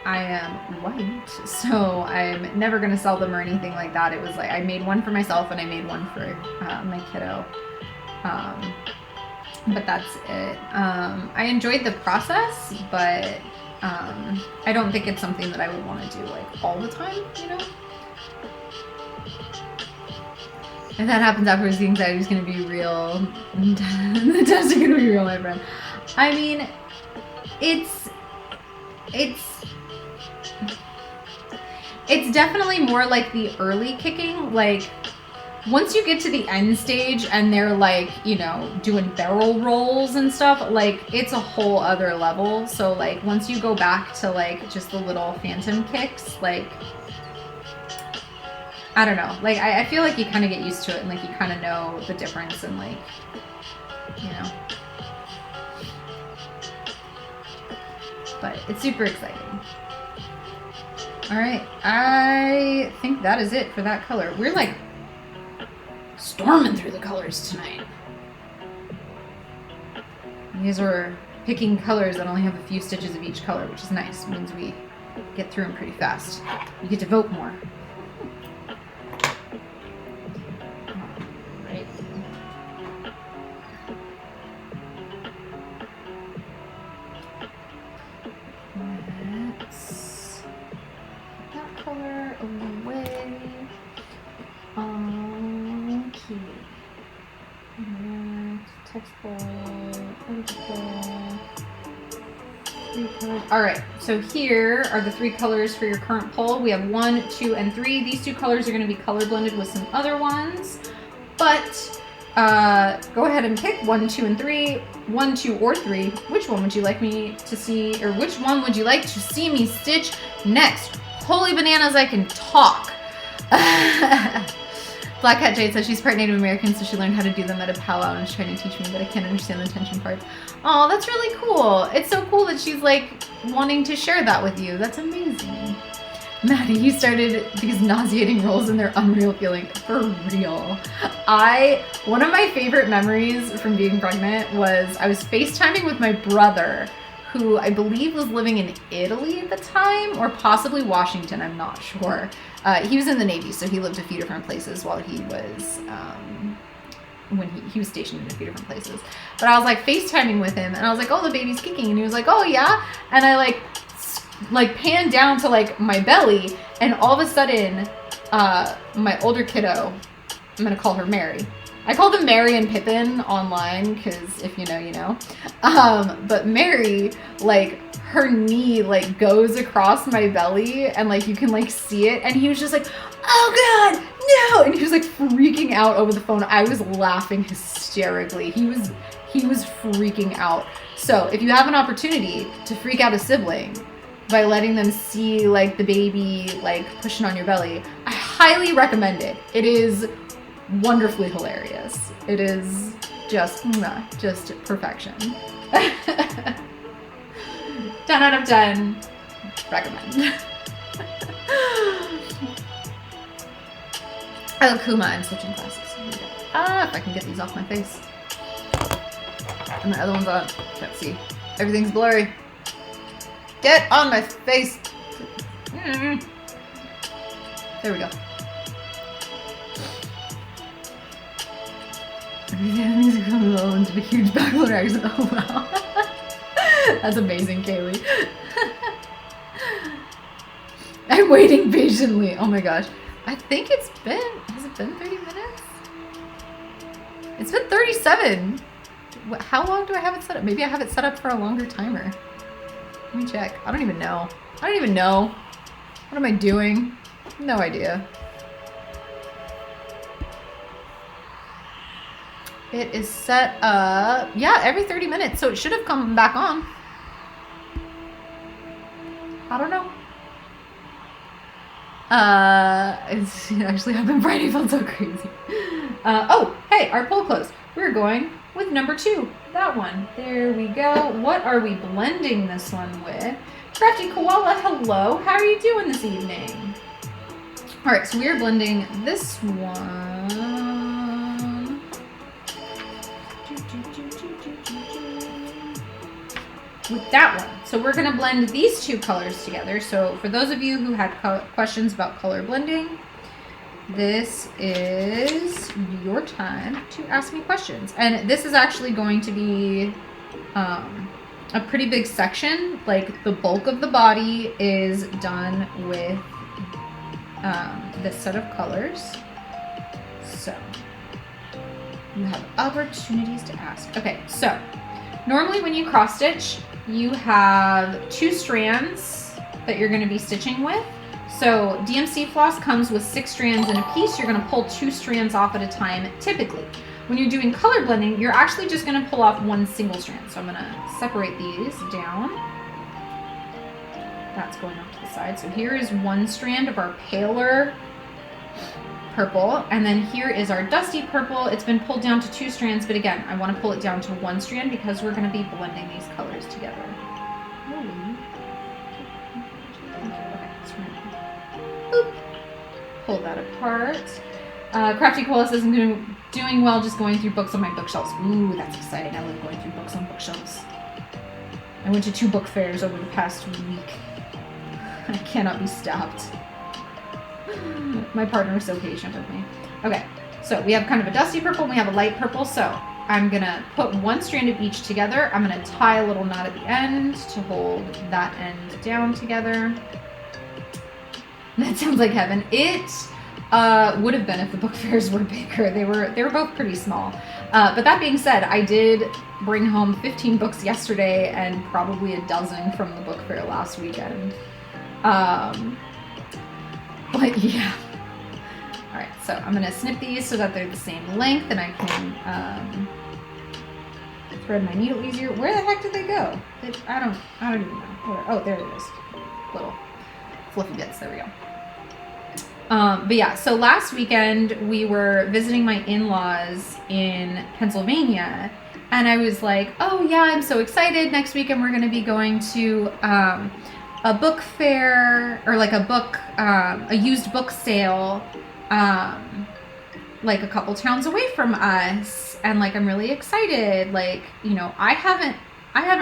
I am white, so I'm never going to sell them or anything like that. It was like I made 1 for myself and I made 1 for my kiddo. But that's it. I enjoyed the process, but I don't think it's something that I would want to do like all the time, you know? If that happens afterwards, the anxiety is going to be real. The tests are going to be real, my friend. I mean, it's definitely more like the early kicking. Like, once you get to the end stage and they're like, you know, doing barrel rolls and stuff, like, it's a whole other level. So, like, once you go back to, like, just the little phantom kicks, like, I don't know. Like, I feel like you kind of get used to it and, like, you kind of know the difference and, like, you know. But it's super exciting. All right. I think that is it for that color. We're, like, storming through the colors tonight. You guys are picking colors that only have a few stitches of each color, which is nice. It means we get through them pretty fast. You get to vote more. All right, so here are the 3 colors for your current poll. We have 1, 2, and 3. These 2 colors are going to be color blended with some other ones, but Go ahead and pick 1, 2, and 3. 1, 2, or 3. Which one would you like me to see, or which one would you like to see me stitch next? Holy bananas, I can talk. Black Cat Jade says she's part Native American, so she learned how to do them at a powwow and is trying to teach me, but I can't understand the tension part. Oh, that's really cool. It's so cool that she's like wanting to share that with you. That's amazing. Maddie, you started these nauseating rolls and they're unreal feeling. For real. One of my favorite memories from being pregnant was I was FaceTiming with my brother, who I believe was living in Italy at the time, or possibly Washington, I'm not sure. He was in the Navy, so he lived a few different places while he was, when he was stationed in a few different places. But I was like FaceTiming with him, and I was like, oh, the baby's kicking. And he was like, oh, yeah? And I like panned down to like my belly, and all of a sudden, my older kiddo, I'm gonna call her Mary. I call them Mary and Pippin online, because if you know, you know. But Mary, like, her knee, like, goes across my belly, and, like, you can, like, see it. And he was just like, oh, God, no! And he was, like, freaking out over the phone. I was laughing hysterically. He was freaking out. So, if you have an opportunity to freak out a sibling by letting them see, like, the baby, like, pushing on your belly, I highly recommend it. It is wonderfully hilarious. It is just perfection. 10 out of 10. Recommend. Oh, Kuma, I'm switching classes. If I can get these off my face. And my other one's on. Can't see. Everything's blurry. Get on my face. There we go. Music from low into the huge backbone accent. Oh wow. That's amazing, Kaley. I'm waiting patiently. Oh my gosh. I think has it been 30 minutes? It's been 37. How long do I have it set up? Maybe I have it set up for a longer timer. Let me check. I don't even know. What am I doing? No idea. It is set up, yeah, every 30 minutes, so it should have come back on. I don't know. It's actually happened Friday, felt so crazy. Oh, hey, our poll closed. We're going with number 2, that one. There we go. What are we blending this one with? Crafty Koala, hello. How are you doing this evening? All right, so we are blending this one. With that one. So we're going to blend these 2 colors together. So for those of you who had questions about color blending, this is your time to ask me questions. And this is actually going to be a pretty big section. Like the bulk of the body is done with this set of colors. So you have opportunities to ask. Okay, so normally when you cross stitch, you have 2 strands that you're going to be stitching with. So DMC floss comes with 6 strands in a piece. You're going to pull 2 strands off at a time typically. When you're doing color blending, you're actually just going to pull off 1 single strand. So I'm going to separate these down. That's going off to the side. So here is 1 strand of our paler purple, and then here is our dusty purple. It's been pulled down to 2 strands, but again, I want to pull it down to 1 strand because we're going to be blending these colors together. Boop. Pull that apart. Crafty Koala says I'm doing well just going through books on my bookshelves. Ooh, that's exciting. I love going through books on bookshelves. I went to 2 book fairs over the past week. I cannot be stopped. My partner is so patient with me. Okay, so we have kind of a dusty purple and we have a light purple. So I'm gonna put 1 strand of each together. I'm gonna tie a little knot at the end to hold that end down together. That sounds like heaven. It would have been if the book fairs were bigger. They were both pretty small. But that being said, I did bring home 15 books yesterday and probably a dozen from the book fair last weekend. But yeah, All right, so I'm gonna snip these so that they're the same length and I can thread my needle easier. Where the heck did they go? I don't even know. Oh, there it is. Little fluffy bits. There we go. But yeah, so last weekend we were visiting my in-laws in Pennsylvania, and I was like, oh yeah, I'm so excited. Next weekend we're going to be going to a book fair, or like a used book sale, like a couple towns away from us, and like I'm really excited. Like, you know, I haven't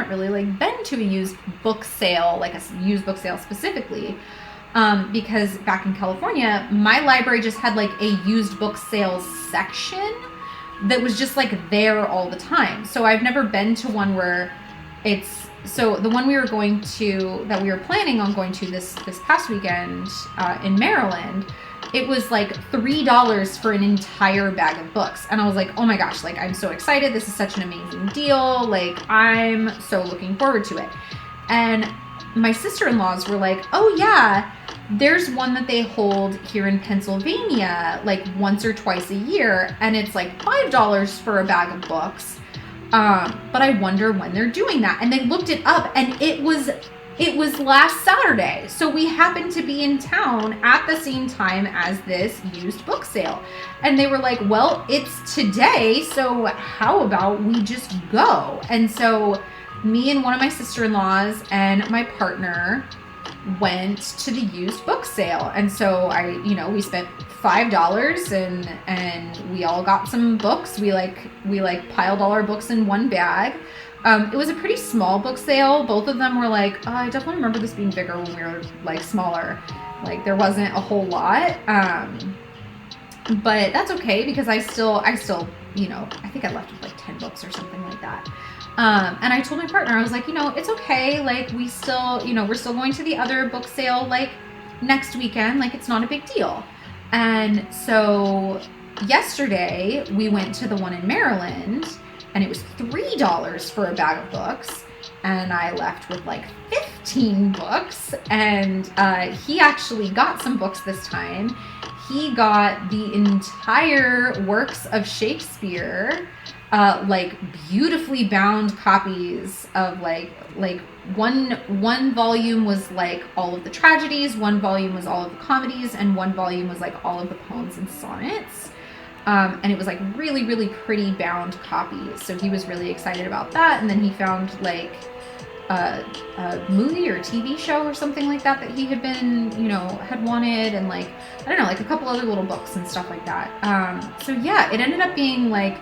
really like been to a used book sale, like a used book sale specifically. Because back in California, my library just had like a used book sales section that was just like there all the time. So I've never been to one where so the one that we were planning on going to this past weekend, in Maryland, it was like $3 for an entire bag of books. And I was like, oh my gosh, like I'm so excited. This is such an amazing deal. Like I'm so looking forward to it. And my sister-in-laws were like, oh yeah, there's one that they hold here in Pennsylvania like once or twice a year, and it's like $5 for a bag of books. But I wonder when they're doing that. And they looked it up, and it was last Saturday. So we happened to be in town at the same time as this used book sale. And they were like, well, it's today, so how about we just go? And so me and one of my sister-in-laws and my partner went to the used book sale. And so we spent $5 and we all got some books. We piled all our books in one bag. It was a pretty small book sale. Both of them were like, oh, I definitely remember this being bigger when we were like smaller. Like there wasn't a whole lot. But that's okay because I still, I think I left with like 10 books or something like that. And I told my partner, I was like, it's okay. Like we're still going to the other book sale like next weekend. Like it's not a big deal. And so yesterday we went to the one in Maryland, and it was $3 for a bag of books. And I left with like 15 books. And he actually got some books this time. He got the entire works of Shakespeare, like beautifully bound copies of like one volume was like all of the tragedies, one volume was all of the comedies, and one volume was like all of the poems and sonnets. And it was like really, really pretty bound copies. So he was really excited about that. And then he found like a movie or TV show or something like that he had been, had wanted, and like, I don't know, like a couple other little books and stuff like that. So yeah, it ended up being like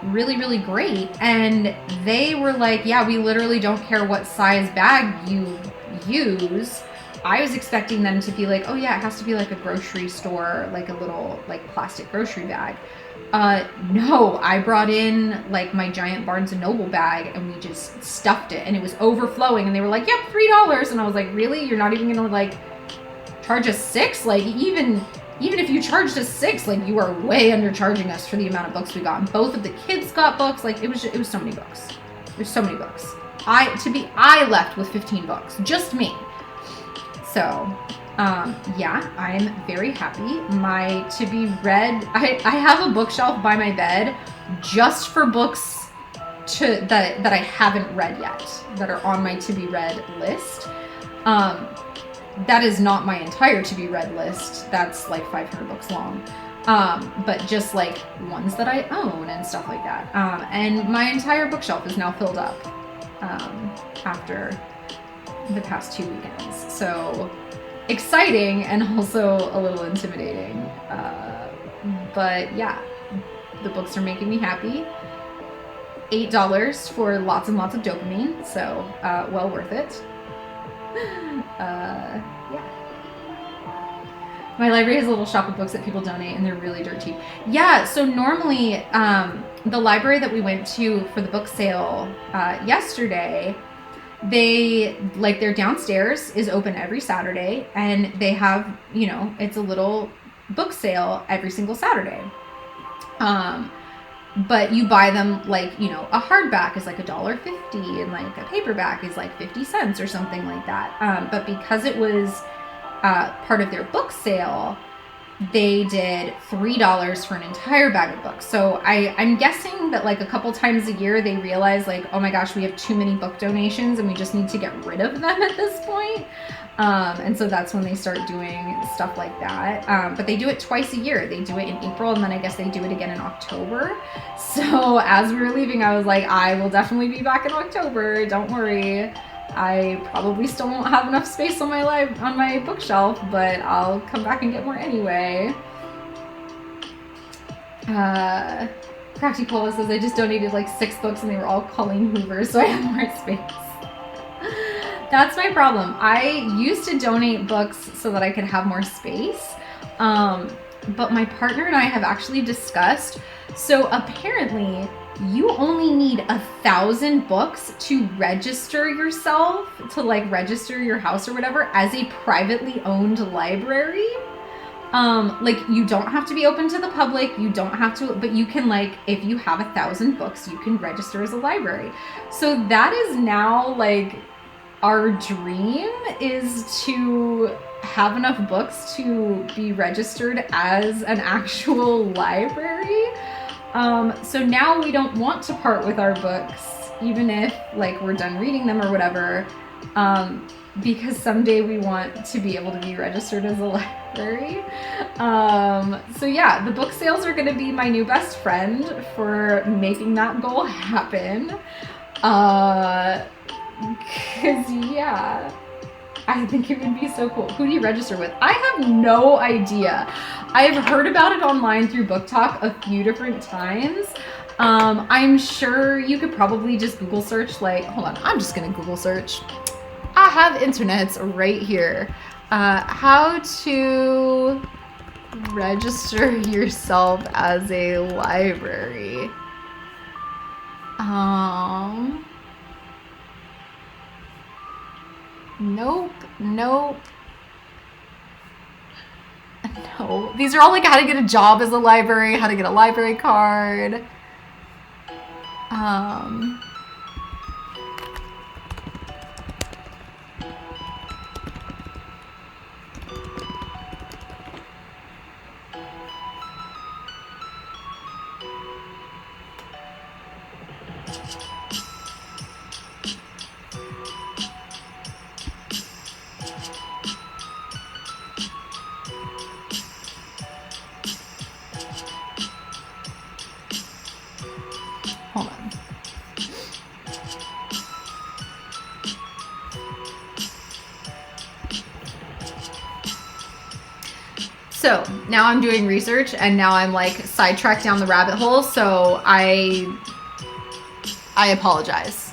really, really great. And they were like, yeah, we literally don't care what size bag you use. I was expecting them to be like, oh yeah, it has to be like a grocery store, like a little like plastic grocery bag. No, I brought in like my giant Barnes and Noble bag, and we just stuffed it, and it was overflowing. And they were like, yep, $3. And I was like, really? You're not even gonna like charge us $6? Like even if you charged us $6, like you are way undercharging us for the amount of books we got. And both of the kids got books. Like it was so many books. There's so many books. I left with 15 books, just me. So, yeah, I'm very happy. My to be read, I have a bookshelf by my bed just for books that I haven't read yet, that are on my to be read list. That is not my entire to be read list. That's like 500 books long. But just like ones that I own and stuff like that. And my entire bookshelf is now filled up, after the past 2 weekends. So exciting and also a little intimidating. But yeah, the books are making me happy. $8 for lots and lots of dopamine. So, well worth it. Yeah. My library has a little shop of books that people donate, and they're really dirt cheap. Yeah, so normally, the library that we went to for the book sale yesterday, their downstairs is open every Saturday, and they have, it's a little book sale every single Saturday. But you buy them like, a hardback is like $1.50, and like a paperback is like 50 cents or something like that. But because it was part of their book sale, they did $3 for an entire bag of books. So I'm guessing that like a couple times a year they realize like, oh my gosh, we have too many book donations and we just need to get rid of them at this point. And so that's when they start doing stuff like that. But they do it twice a year. They do it in April, and then I guess they do it again in October. So as we were leaving, I was like, I will definitely be back in October. Don't worry. I probably still won't have enough space on my bookshelf, but I'll come back and get more anyway. Practicola says, I just donated like 6 books and they were all Colleen Hoover, so I have more space. That's my problem. I used to donate books so that I could have more space, but my partner and I have actually discussed, so apparently you only need 1,000 books to register yourself, to like register your house or whatever as a privately owned library. Like you don't have to be open to the public, you don't have to, but you can like, if you have 1,000 books, you can register as a library. So that is now like our dream, is to have enough books to be registered as an actual library. So now we don't want to part with our books, even if like we're done reading them or whatever, because someday we want to be able to be registered as a library. So yeah, the book sales are going to be my new best friend for making that goal happen. Cause yeah, I think it would be so cool. Who do you register with? I have no idea. I've heard about it online through Book Talk a few different times. I'm sure you could probably just Google search, like, hold on, I'm just gonna Google search. I have internets right here. How to register yourself as a library. Nope. No. These are all like how to get a job as a library, how to get a library card. Hold on. So now I'm doing research and now I'm like sidetracked down the rabbit hole. So I apologize.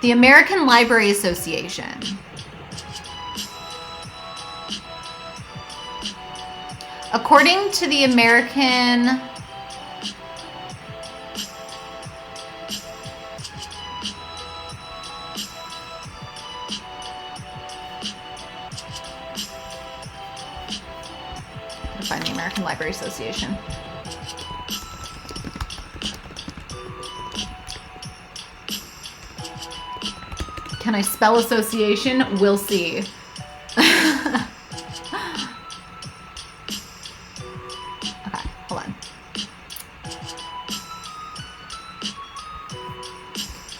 The American Library Association. According to the American find the American Library Association. Can I spell association? We'll see.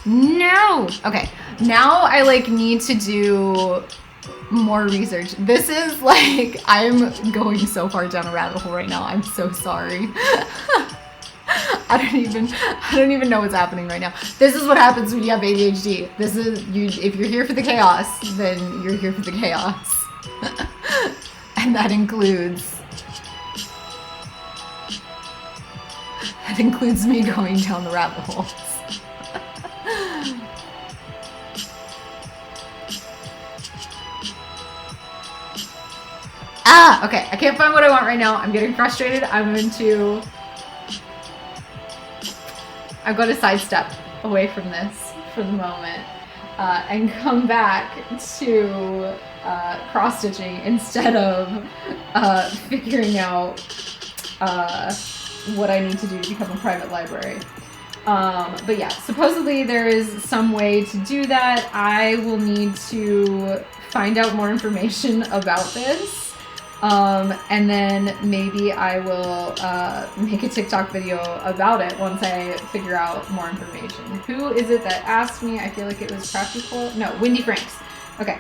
No. Okay. Now I like need to do more research. This is like, I'm going so far down a rabbit hole right now. I'm so sorry. I don't even know what's happening right now. This is what happens when you have ADHD. This is you. If you're here for the chaos, then you're here for the chaos. And that includes me going down the rabbit holes. Okay, I can't find what I want right now. I'm getting frustrated. I'm going to sidestep away from this for the moment and come back to cross-stitching instead of figuring out what I need to do to become a private library. But yeah, supposedly there is some way to do that. I will need to find out more information about this. And then maybe I will make a TikTok video about it once I figure out more information. Who is it that asked me? I feel like it was Practical. No, Wendy Franks. Okay.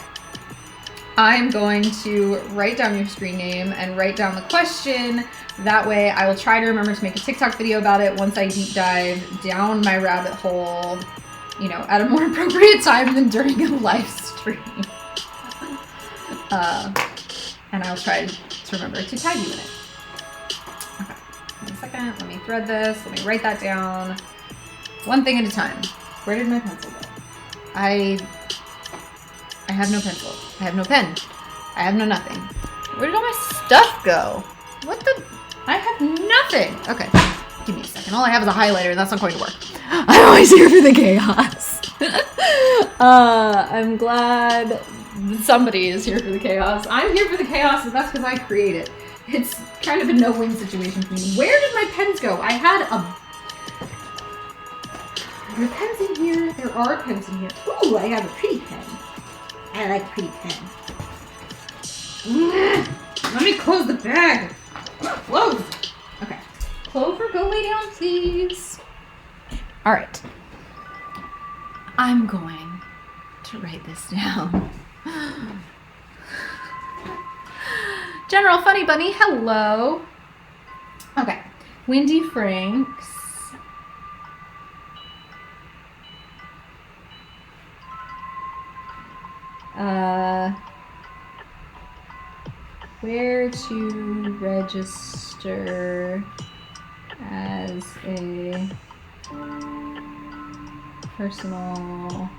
I'm going to write down your screen name and write down the question. That way I will try to remember to make a TikTok video about it once I deep dive down my rabbit hole, you know, at a more appropriate time than during a live stream. And I'll try to remember to tag you in it. Okay, 1 second, let me thread this, let me write that down. One thing at a time. Where did my pencil go? I have no pencil. I have no pen. I have no nothing. Where did all my stuff go? What the? I have nothing. Okay, give me a second. All I have is a highlighter, and that's not going to work. I'm always here for the chaos. I'm glad somebody is here for the chaos. I'm here for the chaos, and that's because I create it. It's kind of a no-win situation for me. Where did my pens go? I had a... Are there pens in here? There are pens in here. Ooh, I have a pretty pen. I like pretty pen. Let me close the bag. Close. Okay. Clover, go lay down, please. All right. I'm going to write this down. General Funny Bunny, hello. Okay. Wendy Franks. Where to register as a personal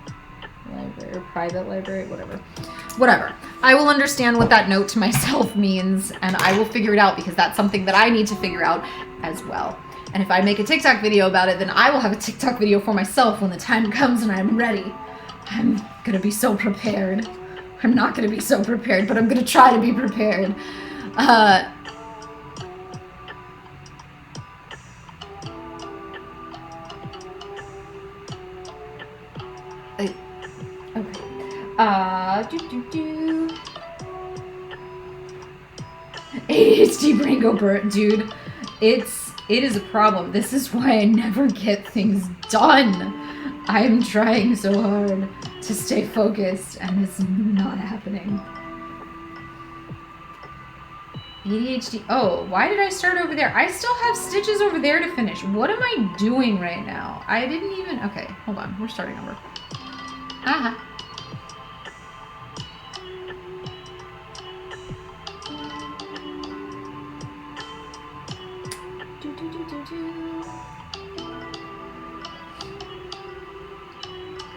library or private library, whatever. I will understand what that note to myself means, and I will figure it out because that's something that I need to figure out as well. And if I make a TikTok video about it, then I will have a TikTok video for myself when the time comes and I'm ready. I'm gonna be so prepared. I'm not gonna be so prepared, but I'm gonna try to be prepared. ADHD brain go burnt, dude. It is a problem. This is why I never get things done. I'm trying so hard to stay focused, and it's not happening. ADHD. Oh, why did I start over there? I still have stitches over there to finish. What am I doing right now? I didn't even... Okay, hold on. We're starting over. Aha.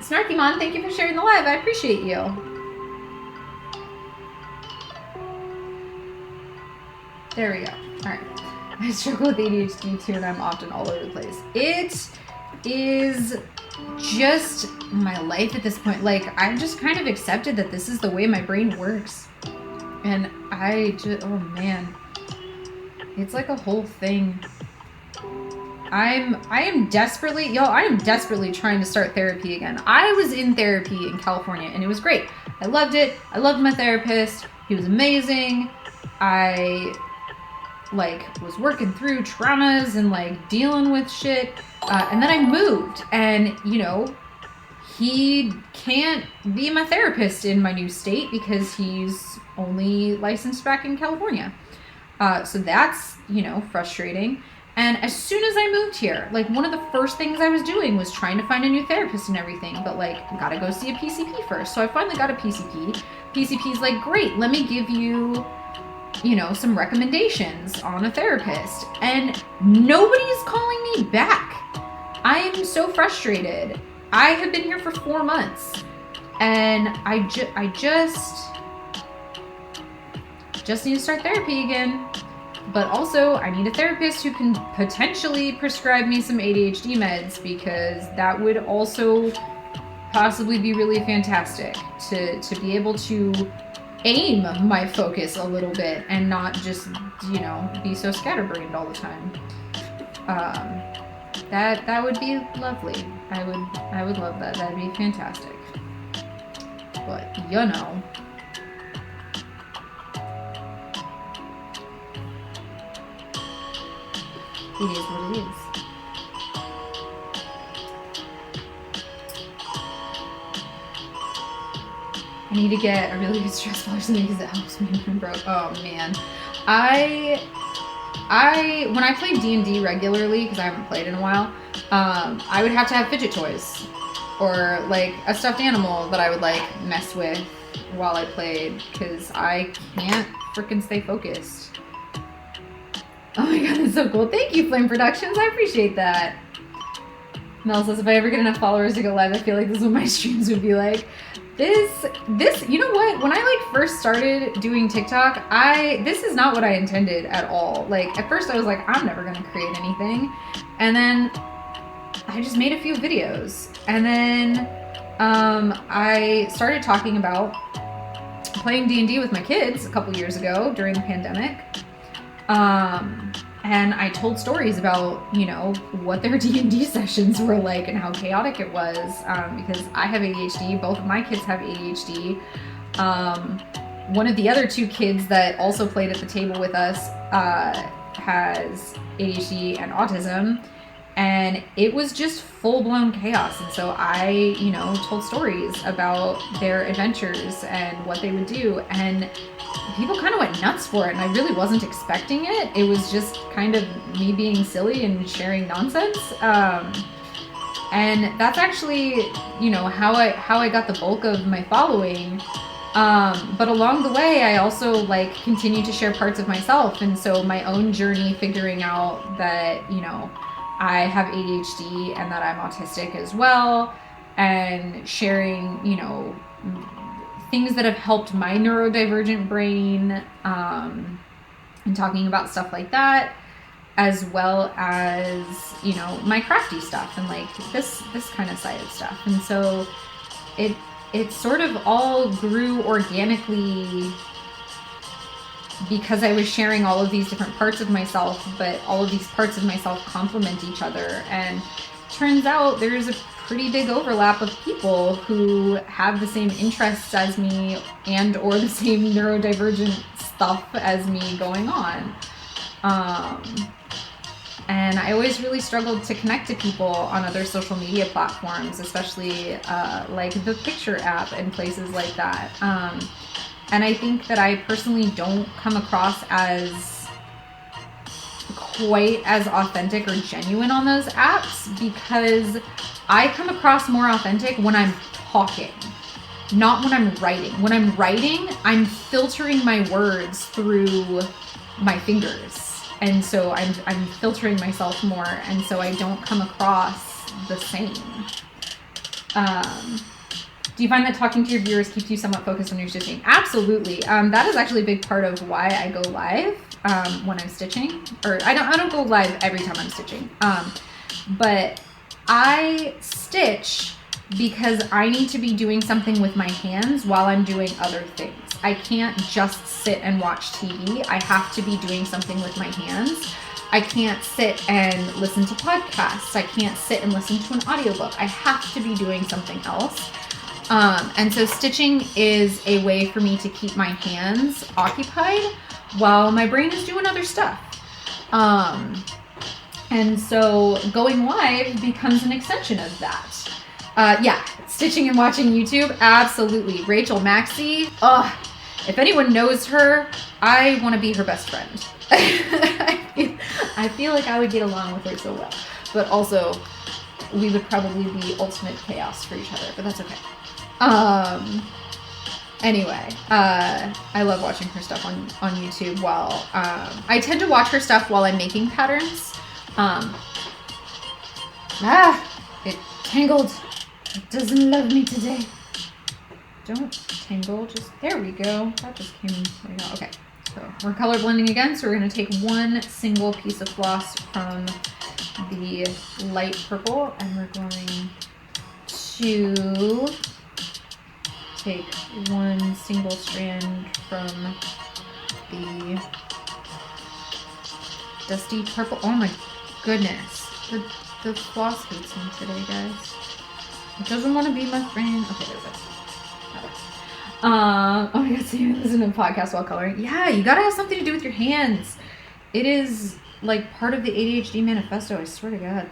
Snarkymon, thank you for sharing the live. I appreciate you. There we go. All right. I struggle with ADHD too, and I'm often all over the place. It is just my life at this point. Like, I've just kind of accepted that this is the way my brain works. And I just, oh man. It's like a whole thing. I am desperately trying to start therapy again. I was in therapy in California and it was great. I loved it. I loved my therapist. He was amazing. I was working through traumas and dealing with shit. And then I moved and, he can't be my therapist in my new state because he's only licensed back in California. So that's, frustrating. And as soon as I moved here, one of the first things I was doing was trying to find a new therapist and everything, but gotta go see a PCP first. So I finally got a PCP. PCP's great, let me give you, some recommendations on a therapist. And nobody's calling me back. I am so frustrated. I have been here for 4 months and I just need to start therapy again. But also, I need a therapist who can potentially prescribe me some ADHD meds because that would also possibly be really fantastic to be able to aim my focus a little bit and not just, be so scatterbrained all the time. That would be lovely. I would love that. That'd be fantastic. But you know. It is what it is. I need to get a really good stress ball or something because it helps me when I'm broke. Oh man. When I played D&D regularly, because I haven't played in a while, I would have to have fidget toys or like a stuffed animal that I would like mess with while I played because I can't freaking stay focused. Oh my god, that's so cool. Thank you, Flame Productions. I appreciate that. Mel says, if I ever get enough followers to go live, I feel like this is what my streams would be like. This, you know what? When I like first started doing TikTok, this is not what I intended at all. Like at first I was like, I'm never gonna create anything. And then I just made a few videos. And then I started talking about playing D&D with my kids a couple years ago during the pandemic. And I told stories about, you know, what their D&D sessions were like and how chaotic it was, because I have ADHD. Both of my kids have ADHD. One of the other two kids that also played at the table with us has ADHD and autism. And it was just full-blown chaos. And so I, you know, told stories about their adventures and what they would do. And people kind of went nuts for it. And I really wasn't expecting it. It was just kind of me being silly and sharing nonsense. And that's actually, you know, how I got the bulk of my following. But along the way, I also like continued to share parts of myself. And so my own journey figuring out that, you know, I have ADHD and that I'm autistic as well, and sharing, you know, things that have helped my neurodivergent brain, and talking about stuff like that, as well as, you know, my crafty stuff and like this kind of side of stuff. And so it sort of all grew organically because I was sharing all of these different parts of myself, but all of these parts of myself complement each other. And turns out there's a pretty big overlap of people who have the same interests as me and or the same neurodivergent stuff as me going on. And I always really struggled to connect to people on other social media platforms, especially like the Picture app and places like that. And I think that I personally don't come across as quite as authentic or genuine on those apps because I come across more authentic when I'm talking, not when I'm writing. When I'm writing, I'm filtering my words through my fingers. And so I'm filtering myself more, and so I don't come across the same. Do you find that talking to your viewers keeps you somewhat focused on your stitching? Absolutely. That is actually a big part of why I go live when I'm stitching. Or I don't go live every time I'm stitching. But I stitch because I need to be doing something with my hands while I'm doing other things. I can't just sit and watch TV. I have to be doing something with my hands. I can't sit and listen to podcasts. I can't sit and listen to an audiobook. I have to be doing something else. And so stitching is a way for me to keep my hands occupied while my brain is doing other stuff. And so going live becomes an extension of that. Yeah, stitching and watching YouTube, absolutely. Rachel Maxey, if anyone knows her, I want to be her best friend. I feel like I would get along with her so well. But also, we would probably be ultimate chaos for each other, but that's okay. Anyway, I love watching her stuff on YouTube while, I tend to watch her stuff while I'm making patterns. It tangled. It doesn't love me today. Don't tangle, just, there we go. That just came right out. Okay, so we're color blending again, so we're gonna take one single piece of floss from the light purple, and we're going to take one single strand from the dusty purple. Oh my goodness, the The floss hates me today, guys. It doesn't want to be my friend. Okay, there we go. Oh my god, so you listen to a podcast while coloring. Yeah, you gotta have something to do with your hands. It is like part of the ADHD manifesto, I swear to God.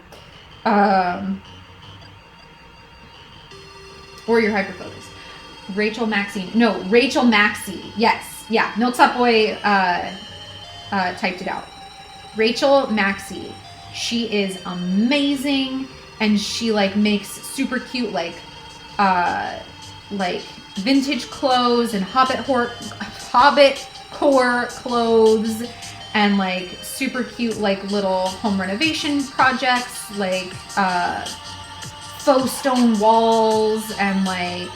Or your hyperfocus. Rachel Maxine. No, Rachel Maxie. Yes. Yeah. Milksop Boy typed it out. Rachel Maxie. She is amazing, and she like makes super cute like vintage clothes and Hobbit core clothes, and like super cute like little home renovation projects, like faux stone walls, and like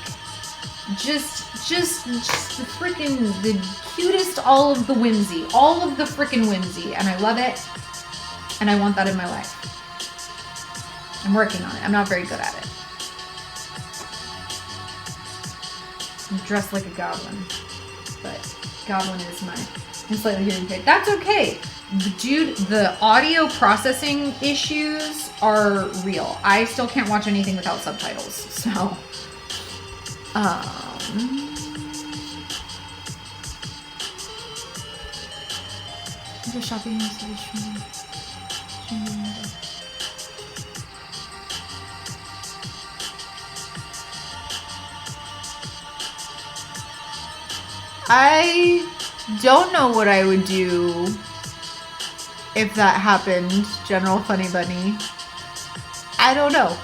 just the freaking the cutest, all of the whimsy, all of the freaking whimsy, and I love it, and I want that in my life. I'm working on it. I'm not very good at it. I'm dressed like a goblin, but goblin is my slightly hearing impaired. That's okay. Dude, the audio processing issues are real. I still can't watch anything without subtitles, so shopping. I don't know what I would do if that happened, General Funny Bunny. I don't know.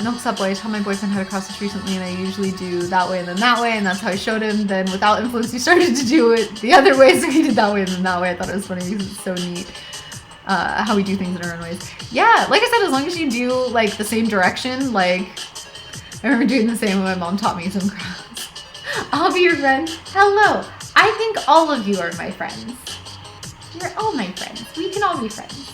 Milk Subway, I told my boyfriend how to cross this recently, and I usually do that way and then that way, and that's how I showed him. Then without influence, he started to do it the other way, so he did that way and then that way. I thought it was funny because it's so neat how we do things in our own ways. Yeah, like I said, as long as you do like the same direction, like I remember doing the same when my mom taught me some crafts. I'll be your friend. Hello. I think all of you are my friends. You're all my friends. We can all be friends.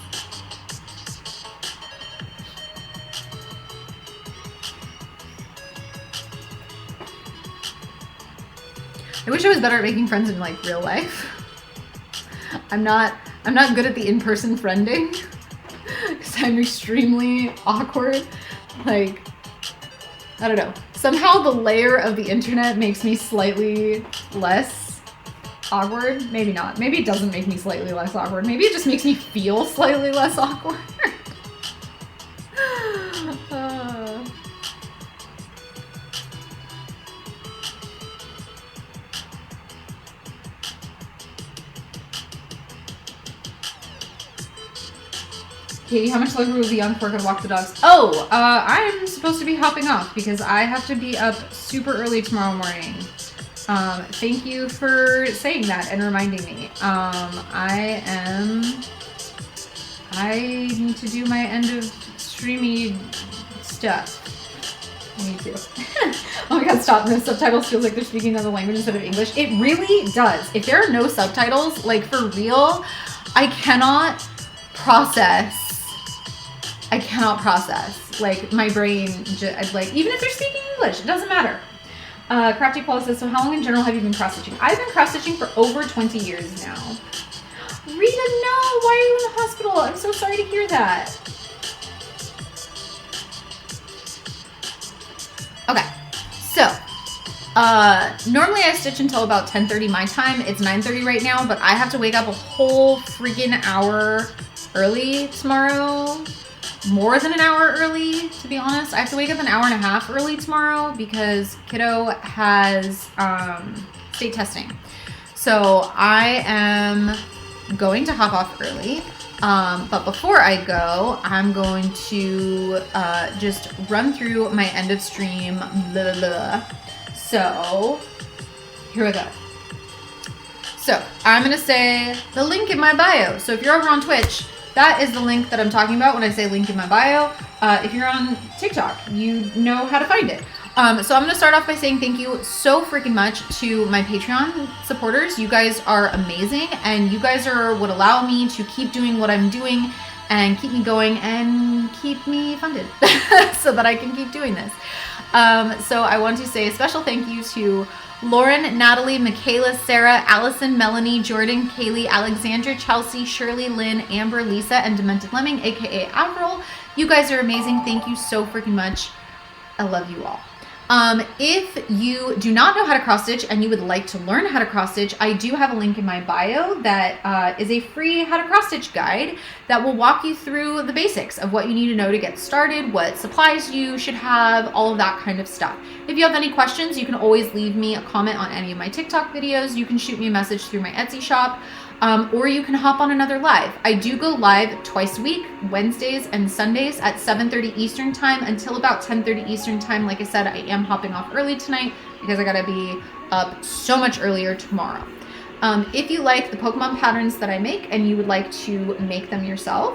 I wish I was better at making friends in like real life. I'm not good at the in-person friending because I'm extremely awkward. Like, I don't know. Somehow the layer of the internet makes me slightly less awkward. Maybe not. Maybe it doesn't make me slightly less awkward. Maybe it just makes me feel slightly less awkward. Katie, how much longer will be on before I can walk the dogs? Oh, I'm supposed to be hopping off because I have to be up super early tomorrow morning. Thank you for saying that and reminding me. I need to do my end of streamy stuff. I need to. Oh my god, stop. No subtitles feels like they're speaking another language instead of English. It really does. If there are no subtitles, like for real, I cannot process. Like my brain, like even if they're speaking English, it doesn't matter. Crafty Paula says, so how long in general have you been cross-stitching? I've been cross-stitching for over 20 years now. Rita, no! Why are you in the hospital? I'm so sorry to hear that. Okay, so normally I stitch until about 10:30 my time. It's 9:30 right now, but I have to wake up a whole freaking hour early tomorrow. More than an hour early, to be honest. I have to wake up an hour and a half early tomorrow because kiddo has state testing. So I am going to hop off early. But before I go, I'm going to just run through my end of stream. Blah, blah, blah. So here we go. So I'm going to say the link in my bio. So if you're over on Twitch, that is the link that I'm talking about when I say link in my bio. If you're on TikTok, you know how to find it. So I'm going to start off by saying thank you so freaking much to my Patreon supporters. You guys are amazing, and you guys are what allow me to keep doing what I'm doing and keep me going and keep me funded so that I can keep doing this. So I want to say a special thank you to Lauren, Natalie, Michaela, Sarah, Allyson, Melanie, Giordan, Kaley, Alexandra, Chelsea, Shirley, Lynn, Amber, Lisa, and Demented Lemming, aka Avril. You guys are amazing. Thank you so freaking much. I love you all. If you do not know how to cross stitch and you would like to learn how to cross stitch, I do have a link in my bio that is a free how to cross stitch guide that will walk you through the basics of what you need to know to get started, what supplies you should have, all of that kind of stuff. If you have any questions, you can always leave me a comment on any of my TikTok videos. You can shoot me a message through my Etsy shop. Or you can hop on another live. I do go live twice a week, Wednesdays and Sundays at 7:30 Eastern time until about 10:30 Eastern time. Like I said, I am hopping off early tonight because I gotta be up so much earlier tomorrow. If you like the Pokemon patterns that I make and you would like to make them yourself,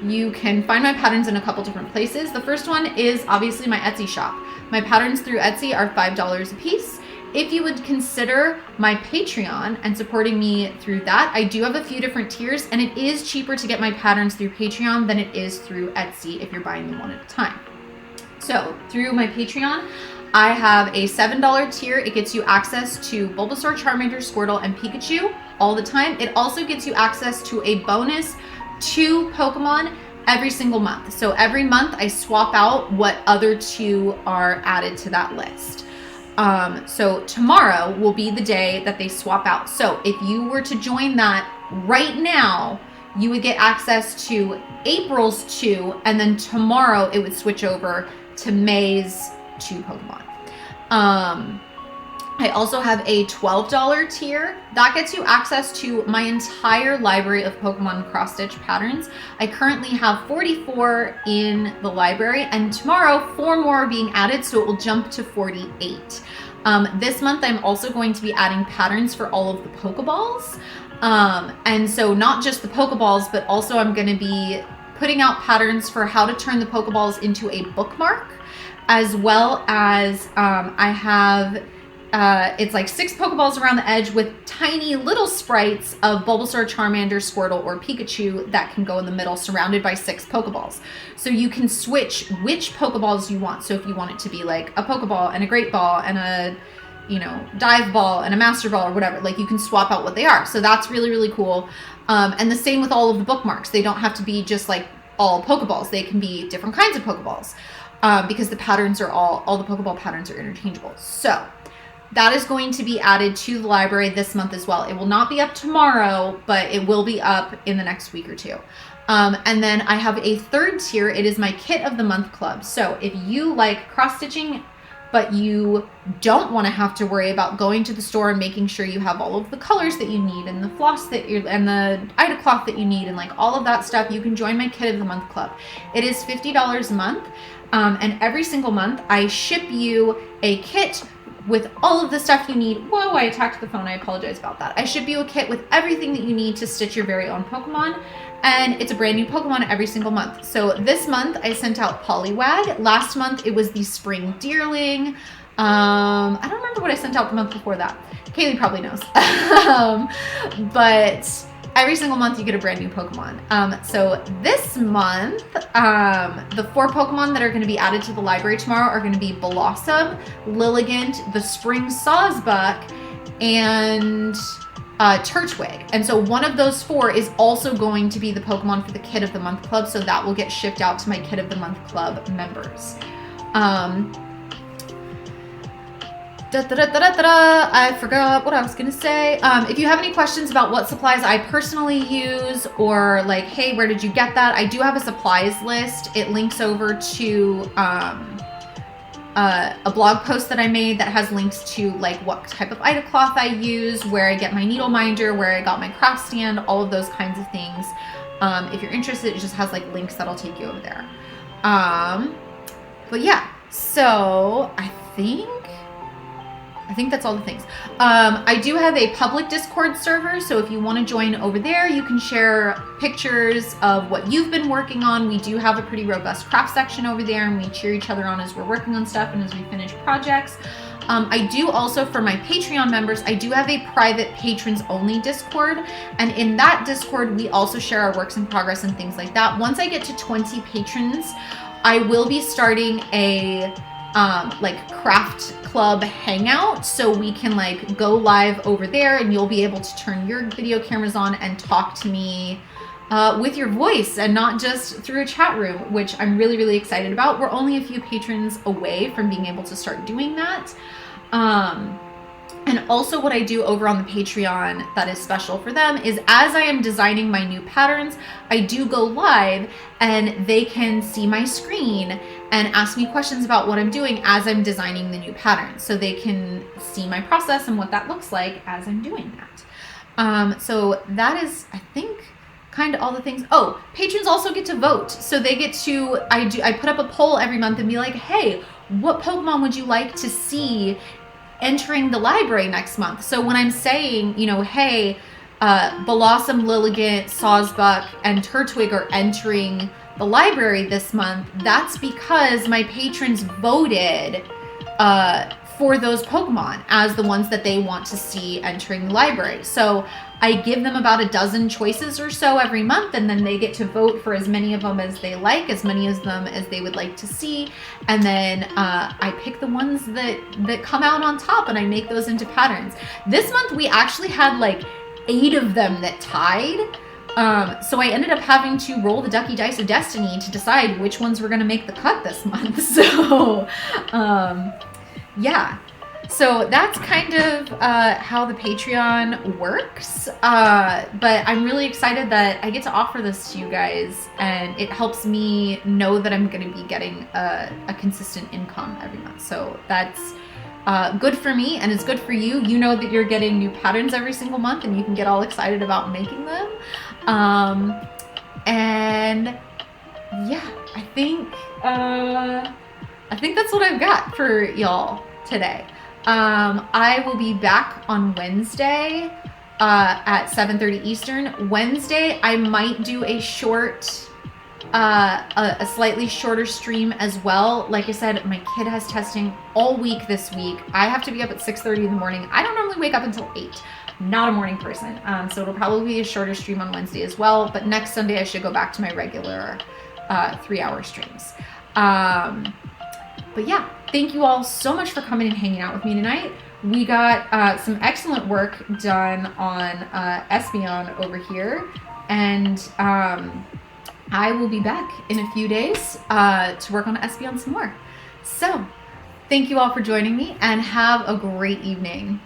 you can find my patterns in a couple different places. The first one is obviously my Etsy shop. My patterns through Etsy are $5 a piece. If you would consider my Patreon and supporting me through that, I do have a few different tiers, and it is cheaper to get my patterns through Patreon than it is through Etsy if you're buying them one at a time. So through my Patreon, I have a $7 tier. It gets you access to Bulbasaur, Charmander, Squirtle, and Pikachu all the time. It also gets you access to a bonus 2 Pokemon every single month. So every month I swap out what other 2 are added to that list. So tomorrow will be the day that they swap out. So if you were to join that right now, you would get access to April's 2, and then tomorrow it would switch over to May's 2 Pokemon. I also have a $12 tier that gets you access to my entire library of Pokemon cross-stitch patterns. I currently have 44 in the library, and tomorrow 4 more are being added, so it will jump to 48. This month I'm also going to be adding patterns for all of the Pokeballs. And so not just the Pokeballs, but also I'm going to be putting out patterns for how to turn the Pokeballs into a bookmark, as well as I have it's like 6 Pokeballs around the edge with tiny little sprites of Bulbasaur, Charmander, Squirtle, or Pikachu that can go in the middle, surrounded by 6 Pokeballs. So you can switch which Pokeballs you want. So if you want it to be like a Pokeball and a Great Ball and a, Dive Ball and a Master Ball or whatever, like you can swap out what they are. So that's really, really cool. And the same with all of the bookmarks. They don't have to be just like all Pokeballs. They can be different kinds of Pokeballs because the patterns are all the Pokeball patterns are interchangeable. So that is going to be added to the library this month as well. It will not be up tomorrow, but it will be up in the next week or 2. And then I have a 3rd tier. It is my Kit of the Month Club. So if you like cross-stitching, but you don't want to have to worry about going to the store and making sure you have all of the colors that you need and the floss and the Ida cloth that you need and like all of that stuff, you can join my Kit of the Month Club. It is $50 a month. And every single month I ship you a kit with all of the stuff you need. Whoa, I attacked the phone. I apologize about that. I ship you a kit with everything that you need to stitch your very own Pokemon, and it's a brand new Pokemon every single month. So this month I sent out Poliwag. Last month it was the Spring Deerling. I don't remember what I sent out the month before that. Kaley probably knows. But every single month you get a brand new Pokemon. So this month, the 4 Pokemon that are going to be added to the library tomorrow are going to be Blossom, Lilligant, the Spring Sawsbuck, and Turtwig. And so one of those 4 is also going to be the Pokemon for the Kit of the Month Club, so that will get shipped out to my Kit of the Month Club members. I forgot what I was gonna say. If you have any questions about what supplies I personally use, or like, hey, where did you get that? I do have a supplies list. It links over to a blog post that I made that has links to like what type of Ida cloth I use, where I get my needle minder, where I got my craft stand, all of those kinds of things. If you're interested, it just has like links that'll take you over there. But yeah, so I think that's all the things. I do have a public Discord server, so if you want to join over there, you can share pictures of what you've been working on. We do have a pretty robust craft section over there, and we cheer each other on as we're working on stuff and as we finish projects. I do also, for my Patreon members, I do have a private patrons only Discord, and in that Discord, we also share our works in progress and things like that. Once I get to 20 patrons, I will be starting a like craft club hangout, so we can like go live over there, and you'll be able to turn your video cameras on and talk to me with your voice and not just through a chat room, which I'm really, really excited about. We're only a few patrons away from being able to start doing that. And also what I do over on the Patreon that is special for them is, as I am designing my new patterns, I do go live and they can see my screen and ask me questions about what I'm doing as I'm designing the new patterns. So they can see my process and what that looks like as I'm doing that. So that is, I think, kind of all the things. Oh, patrons also get to vote. So they get to, I put up a poll every month and be like, hey, what Pokemon would you like to see entering the library next month? So when I'm saying, you know, hey, Blossom, Lilligant, Sawsbuck, and Turtwig are entering the library this month, that's because my patrons voted for those Pokemon as the ones that they want to see entering the library. So I give them about a dozen choices or so every month, and then they get to vote for as many of them as they like, as many of them as they would like to see. And then I pick the ones that come out on top, and I make those into patterns. This month we actually had like 8 of them that tied. So I ended up having to roll the Ducky Dice of Destiny to decide which ones were going to make the cut this month. So yeah. So that's kind of how the Patreon works. But I'm really excited that I get to offer this to you guys, and it helps me know that I'm going to be getting a consistent income every month. So that's good for me, and it's good for you. You know that you're getting new patterns every single month, and you can get all excited about making them. And yeah, I think that's what I've got for y'all today. I will be back on Wednesday at 7:30 Eastern. Wednesday, I might do a short, a slightly shorter stream as well. Like I said, my kid has testing all week this week. I have to be up at 6:30 in the morning. I don't normally wake up until 8. Not a morning person. So it'll probably be a shorter stream on Wednesday as well. But next Sunday, I should go back to my regular 3-hour streams. But yeah, thank you all so much for coming and hanging out with me tonight. We got some excellent work done on Espeon over here. And I will be back in a few days to work on Espeon some more. So thank you all for joining me, and have a great evening.